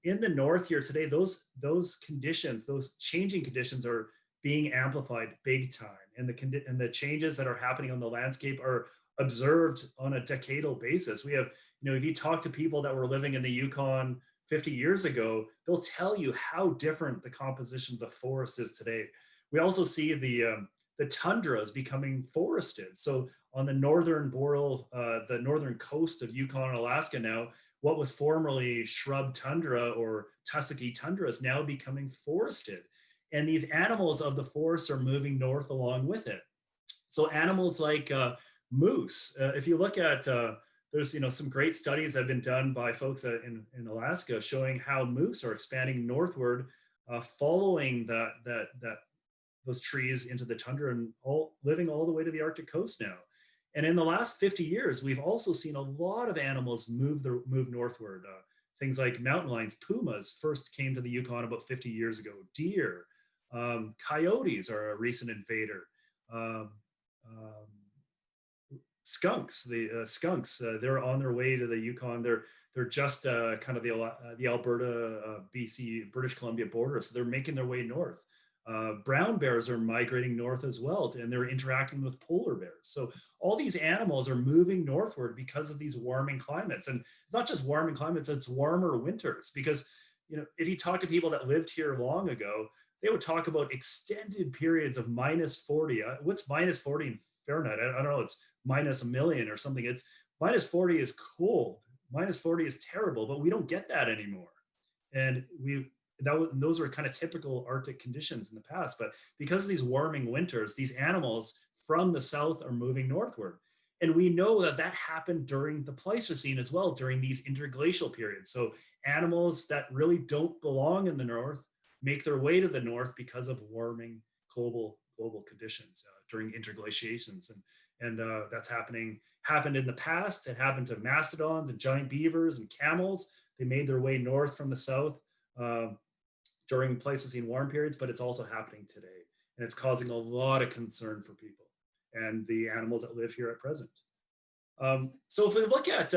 in the north here today, those conditions, those changing conditions, are being amplified big time, and the changes that are happening on the landscape are observed on a decadal basis. We have, if you talk to people that were living in the Yukon 50 years ago, they'll tell you how different the composition of the forest is today. We also see the tundras becoming forested. So on the northern the northern coast of Yukon and Alaska now, what was formerly shrub tundra or tussocky tundra is now becoming forested. And these animals of the forest are moving north along with it. So animals like moose, if you look at, there's some great studies that have been done by folks in Alaska showing how moose are expanding northward, following those trees into the tundra and living all the way to the Arctic coast now. And in the last 50 years, we've also seen a lot of animals move northward. Things like mountain lions, pumas first came to the Yukon about 50 years ago. Deer, coyotes are a recent invader. Skunks, they're on their way to the Yukon. They're just kind of the Alberta, BC, British Columbia border, so they're making their way north. Brown bears are migrating north as well, and they're interacting with polar bears. So all these animals are moving northward because of these warming climates. And it's not just warming climates, it's warmer winters. Because if you talk to people that lived here long ago, they would talk about extended periods of minus 40. What's minus 40 in Fahrenheit? I don't know. It's minus a million or something. It's minus 40 is cold. Minus 40 is terrible, but we don't get that anymore. And those were kind of typical Arctic conditions in the past. But because of these warming winters, these animals from the south are moving northward. And we know that that happened during the Pleistocene as well, during these interglacial periods. So animals that really don't belong in the north make their way to the north because of warming global conditions during interglaciations. And that's happened in the past. It happened to mastodons and giant beavers and camels. They made their way north from the south during Pleistocene warm periods, but it's also happening today. And it's causing a lot of concern for people and the animals that live here at present. So if we look at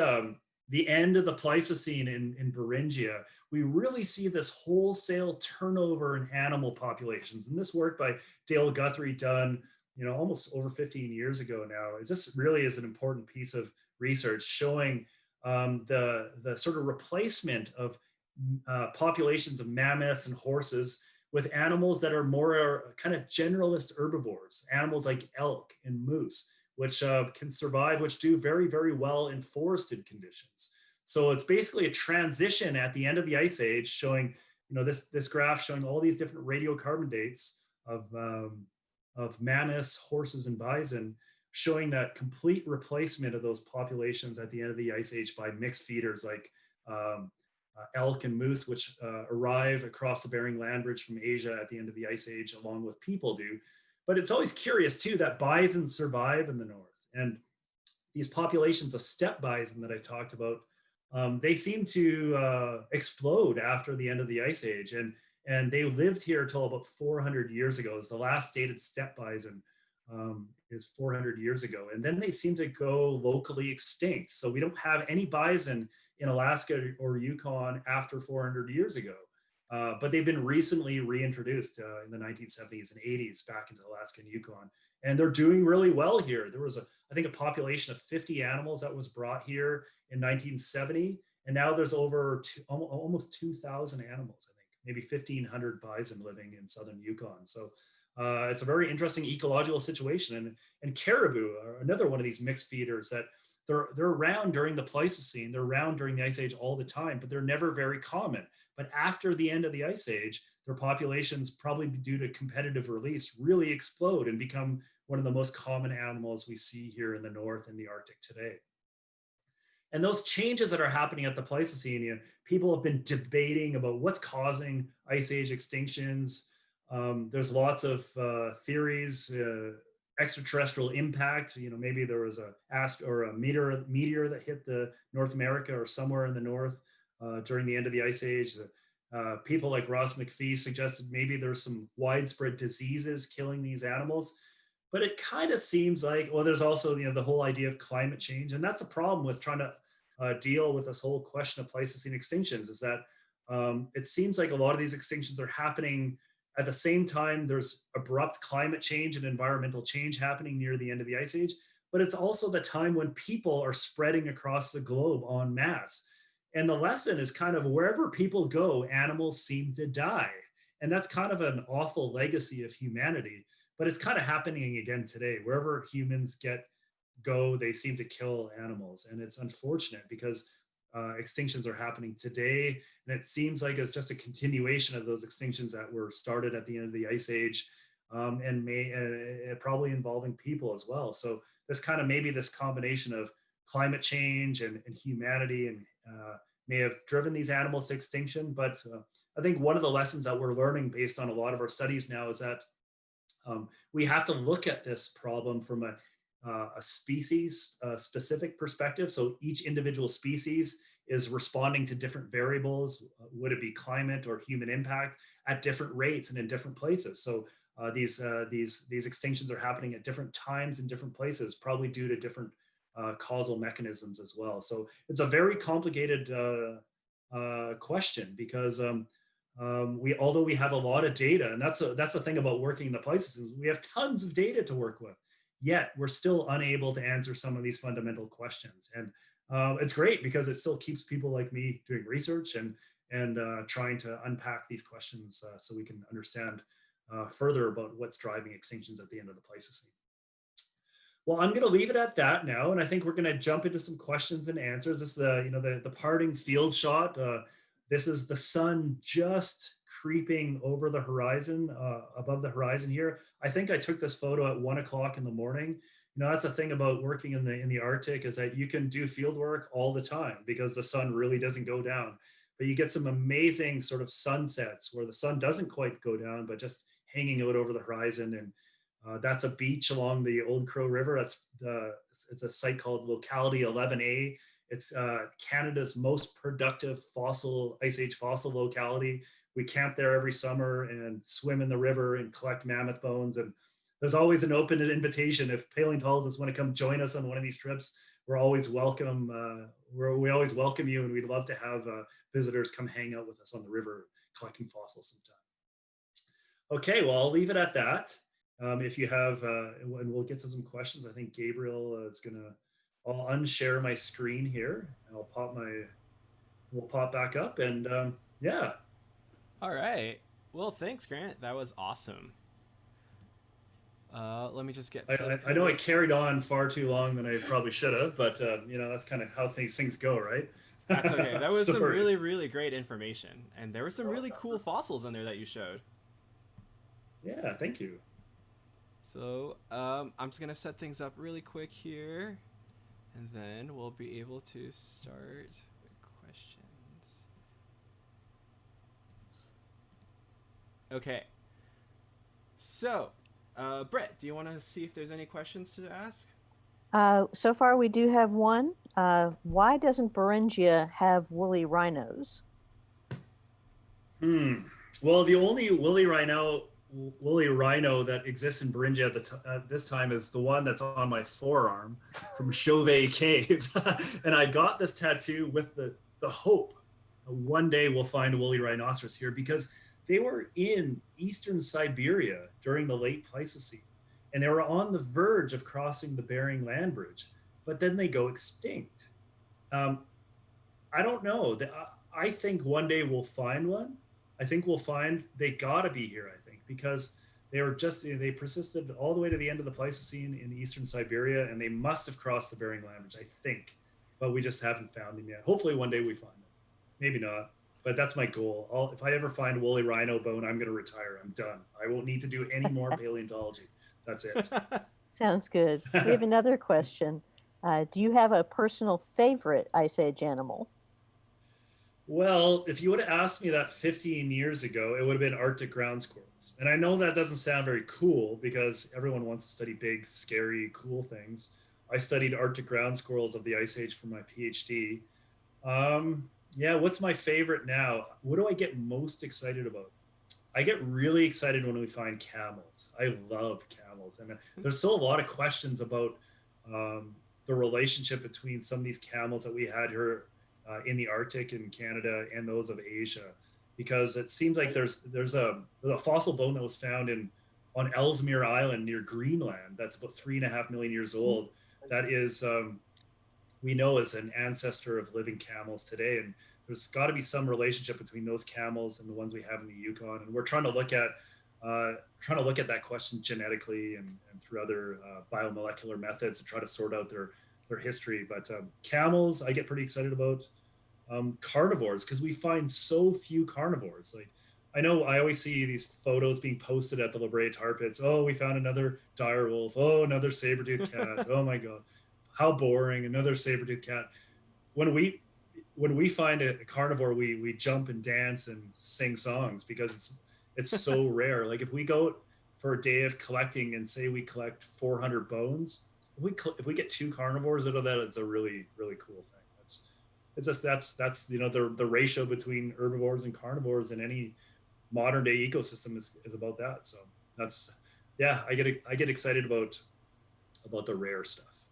the end of the Pleistocene in Beringia, we really see this wholesale turnover in animal populations. And this work by Dale Guthrie done, almost over 15 years ago now, this really is an important piece of research showing the sort of replacement of populations of mammoths and horses with animals that are more kind of generalist herbivores, animals like elk and moose, which can survive, which do very, very well in forested conditions. So it's basically a transition at the end of the Ice Age showing, this graph showing all these different radiocarbon dates of mammoths, horses, and bison, showing that complete replacement of those populations at the end of the Ice Age by mixed feeders like elk and moose, which arrive across the Bering Land Bridge from Asia at the end of the Ice Age, along with people do. But it's always curious too that bison survive in the north. And these populations of steppe bison that I talked about, they seem to explode after the end of the Ice Age. And they lived here until about 400 years ago. It's the last dated steppe bison is 400 years ago. And then they seem to go locally extinct. So we don't have any bison in Alaska or Yukon after 400 years ago. But they've been recently reintroduced in the 1970s and 80s back into Alaska and Yukon. And they're doing really well here. There was, I think, a population of 50 animals that was brought here in 1970. And now there's almost 2,000 animals, I think, maybe 1,500 bison living in southern Yukon. So it's a very interesting ecological situation. And caribou are another one of these mixed feeders that they're around during the Pleistocene. They're around during the Ice Age all the time, but they're never very common. But after the end of the Ice Age, their populations, probably due to competitive release, really explode and become one of the most common animals we see here in the north and the Arctic today. And those changes that are happening at the Pleistocene, people have been debating about what's causing Ice Age extinctions. There's lots of theories, extraterrestrial impact. Maybe there was a meteor that hit the North America or somewhere in the north during the end of the Ice Age. People like Ross McPhee suggested maybe there's some widespread diseases killing these animals. But it kind of seems like, well, there's also the whole idea of climate change, and that's a problem with trying to deal with this whole question of Pleistocene extinctions. Is that it seems like a lot of these extinctions are happening at the same time. There's abrupt climate change and environmental change happening near the end of the Ice Age, but it's also the time when people are spreading across the globe en masse. And the lesson is kind of wherever people go, animals seem to die, and that's kind of an awful legacy of humanity. But it's kind of happening again today. Wherever humans go, they seem to kill animals. And it's unfortunate because extinctions are happening today. And it seems like it's just a continuation of those extinctions that were started at the end of the Ice Age and probably involving people as well. So this kind of maybe this combination of climate change and humanity and may have driven these animals to extinction. But I think one of the lessons that we're learning based on a lot of our studies now is that we have to look at this problem from a species specific perspective. So each individual species is responding to different variables. Would it be climate or human impact at different rates and in different places? So these extinctions are happening at different times in different places, probably due to different causal mechanisms as well. So it's a very complicated question because although we have a lot of data, and that's the thing about working in the Pleistocene, we have tons of data to work with, yet we're still unable to answer some of these fundamental questions. And it's great because it still keeps people like me doing research and trying to unpack these questions so we can understand further about what's driving extinctions at the end of the Pleistocene. Well, I'm going to leave it at that now, and I think we're going to jump into some questions and answers. This is the parting field shot. This is the sun just creeping over the horizon, above the horizon here. I think I took this photo at 1 o'clock in the morning, That's the thing about working in the Arctic, is that you can do field work all the time because the sun really doesn't go down. But you get some amazing sort of sunsets where the sun doesn't quite go down, but just hanging out over the horizon. And that's a beach along the Old Crow River. It's a site called Locality 11A. It's Canada's most productive ice age fossil locality. We camp there every summer and swim in the river and collect mammoth bones. And there's always an open invitation. If paleontologists want to come join us on one of these trips, we're always welcome. We always welcome you, and we'd love to have visitors come hang out with us on the river collecting fossils sometime. Okay, well, I'll leave it at that. If you have, and we'll get to some questions. I think Gabriel is gonna. I'll unshare my screen here, and we'll pop back up, and yeah. All right. Well, thanks, Grant. That was awesome. Let me just get. I know I carried on far too long than I probably should have, but that's kind of how things go, right? That's okay. That was some really, really great information, and there were some really cool fossils in there that you showed. Yeah, thank you. So I'm just gonna set things up really quick here, and then we'll be able to start with questions. Okay. So, Brett, do you want to see if there's any questions to ask? So far, we do have one. Why doesn't Beringia have woolly rhinos? Well, the only woolly rhino that exists in Beringia at this time is the one that's on my forearm from Chauvet Cave. And I got this tattoo with the hope that one day we'll find a woolly rhinoceros here, because they were in eastern Siberia during the late Pleistocene, and they were on the verge of crossing the Bering Land Bridge, but then they go extinct. I don't know. I think one day we'll find one. I think they gotta be here, I think, because they persisted all the way to the end of the Pleistocene in eastern Siberia, and they must have crossed the Bering Land Bridge, I think, but we just haven't found them yet. Hopefully one day we find them. Maybe not, but that's my goal. If I ever find a woolly rhino bone, I'm gonna retire. I'm done. I won't need to do any more paleontology. That's it. Sounds good. We have another question. Do you have a personal favorite Ice Age animal? Well, if you would have asked me that 15 years ago, it would have been Arctic ground squirrels. And I know that doesn't sound very cool because everyone wants to study big, scary, cool things. I studied Arctic ground squirrels of the Ice Age for my PhD. Yeah, what's my favorite now? What do I get most excited about? I get really excited when we find camels. I love camels. And there's still a lot of questions about the relationship between some of these camels that we had here in the Arctic in Canada and those of Asia, because it seems like there's a fossil bone that was found on Ellesmere Island near Greenland that's about 3.5 million years old. That is, we know, is an ancestor of living camels today, and there's got to be some relationship between those camels and the ones we have in the Yukon, and we're trying to look at that question genetically and through other biomolecular methods to try to sort out their history. But camels, I get pretty excited about. Carnivores, because we find so few carnivores. Like, I know I always see these photos being posted at the La Brea tar pits. Oh, we found another dire wolf. Oh, another saber-toothed cat. Oh my God, how boring! Another saber-toothed cat. When we find a carnivore, we jump and dance and sing songs because it's so rare. Like, if we go for a day of collecting and say we collect 400 bones, if we get 2 carnivores out of that, it's a really, really cool thing. That's the ratio between herbivores and carnivores in any modern day ecosystem is about that. So that's, yeah, I get excited about the rare stuff.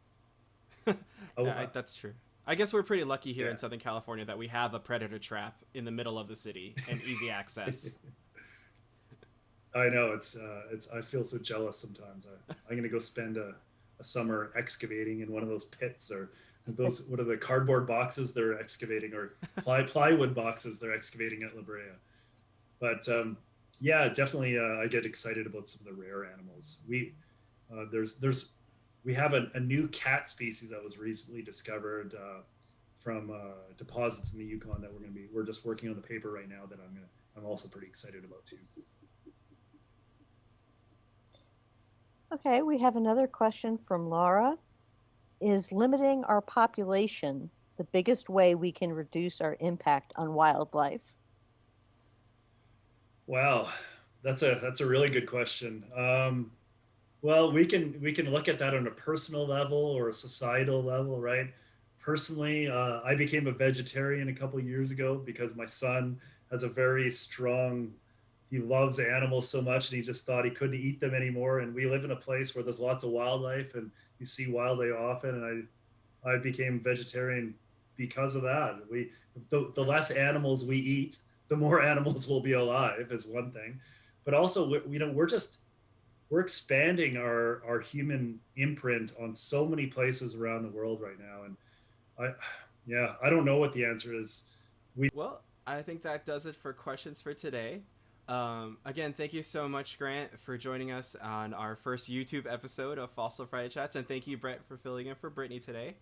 That's true. I guess we're pretty lucky here in Southern California that we have a predator trap in the middle of the city and easy access. I know, I feel so jealous sometimes. I'm gonna go spend a summer excavating in one of those pits, or those, what are the cardboard boxes they're excavating, or plywood boxes they're excavating at La Brea. But yeah, definitely, I get excited about some of the rare animals. We have a new cat species that was recently discovered from deposits in the Yukon that we're just working on the paper right now that I'm also pretty excited about too. Okay, we have another question from Laura. Is limiting our population the biggest way we can reduce our impact on wildlife? Wow, that's a really good question. Well, we can look at that on a personal level or a societal level, right? Personally, I became a vegetarian a couple years ago because my son has a very strong. He loves animals so much, and he just thought he couldn't eat them anymore. And we live in a place where there's lots of wildlife, and you see wildlife often. And I became vegetarian because of that. The less animals we eat, the more animals will be alive is one thing, but also we're expanding our human imprint on so many places around the world right now, and I yeah, I don't know what the answer is. We Well, I think that does it for questions for today. Again, thank you so much, Grant, for joining us on our first YouTube episode of Fossil Friday Chats, and thank you, Brett, for filling in for Brittany today.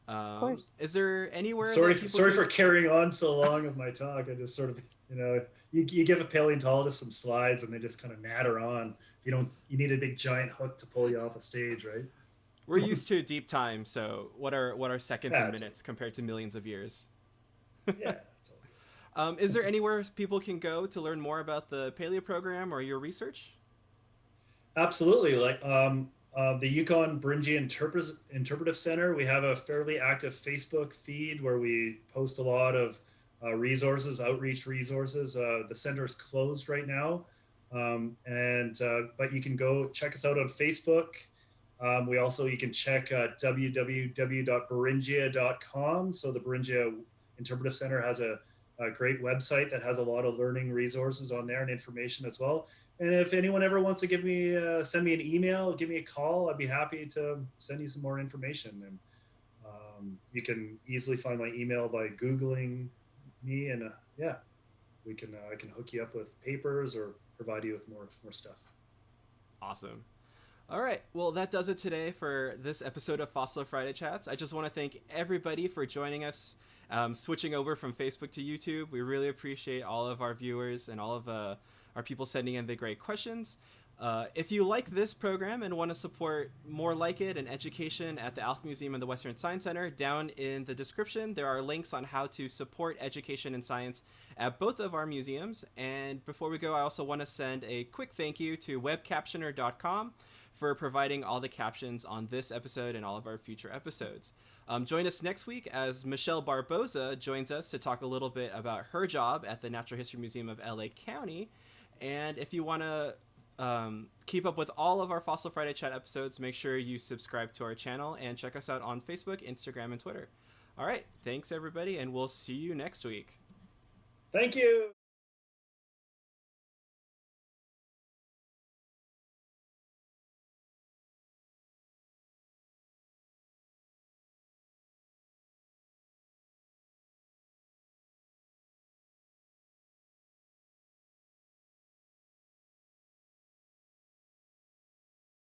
Of course. Is there anywhere sorry that people sorry can... for carrying on so long of my talk. I just sort of, you give a paleontologist some slides and they just kind of natter on. You need a big giant hook to pull you off a stage, right? We're used to deep time, so what are seconds and That's minutes compared to millions of years? Yeah, that's all. Is there anywhere people can go to learn more about the paleo program or your research? Absolutely. Like the Yukon Interpretive Center, we have a fairly active Facebook feed where we post a lot of resources, outreach resources. The center is closed right now, and but you can go check us out on Facebook. You can check www.beringia.com. So the Beringia Interpretive Center has a great website that has a lot of learning resources on there and information as well. And if anyone ever wants to send me an email, give me a call, I'd be happy to send you some more information. And you can easily find my email by Googling me, and yeah, I can hook you up with papers or provide you with more stuff. Awesome. All right. Well, that does it today for this episode of Fossil Friday Chats. I just want to thank everybody for joining us, switching over from Facebook to YouTube. We really appreciate all of our viewers and all of our people sending in the great questions. If you like this program and want to support more like it and education at the Alf Museum and the Western Science Center, down in the description there are links on how to support education and science at both of our museums. And before we go, I also want to send a quick thank you to webcaptioner.com for providing all the captions on this episode and all of our future episodes. Join us next week as Michelle Barboza joins us to talk a little bit about her job at the Natural History Museum of LA County. And if you want to keep up with all of our Fossil Friday Chat episodes, make sure you subscribe to our channel and check us out on Facebook, Instagram, and Twitter. All right, thanks everybody, and we'll see you next week. Thank you.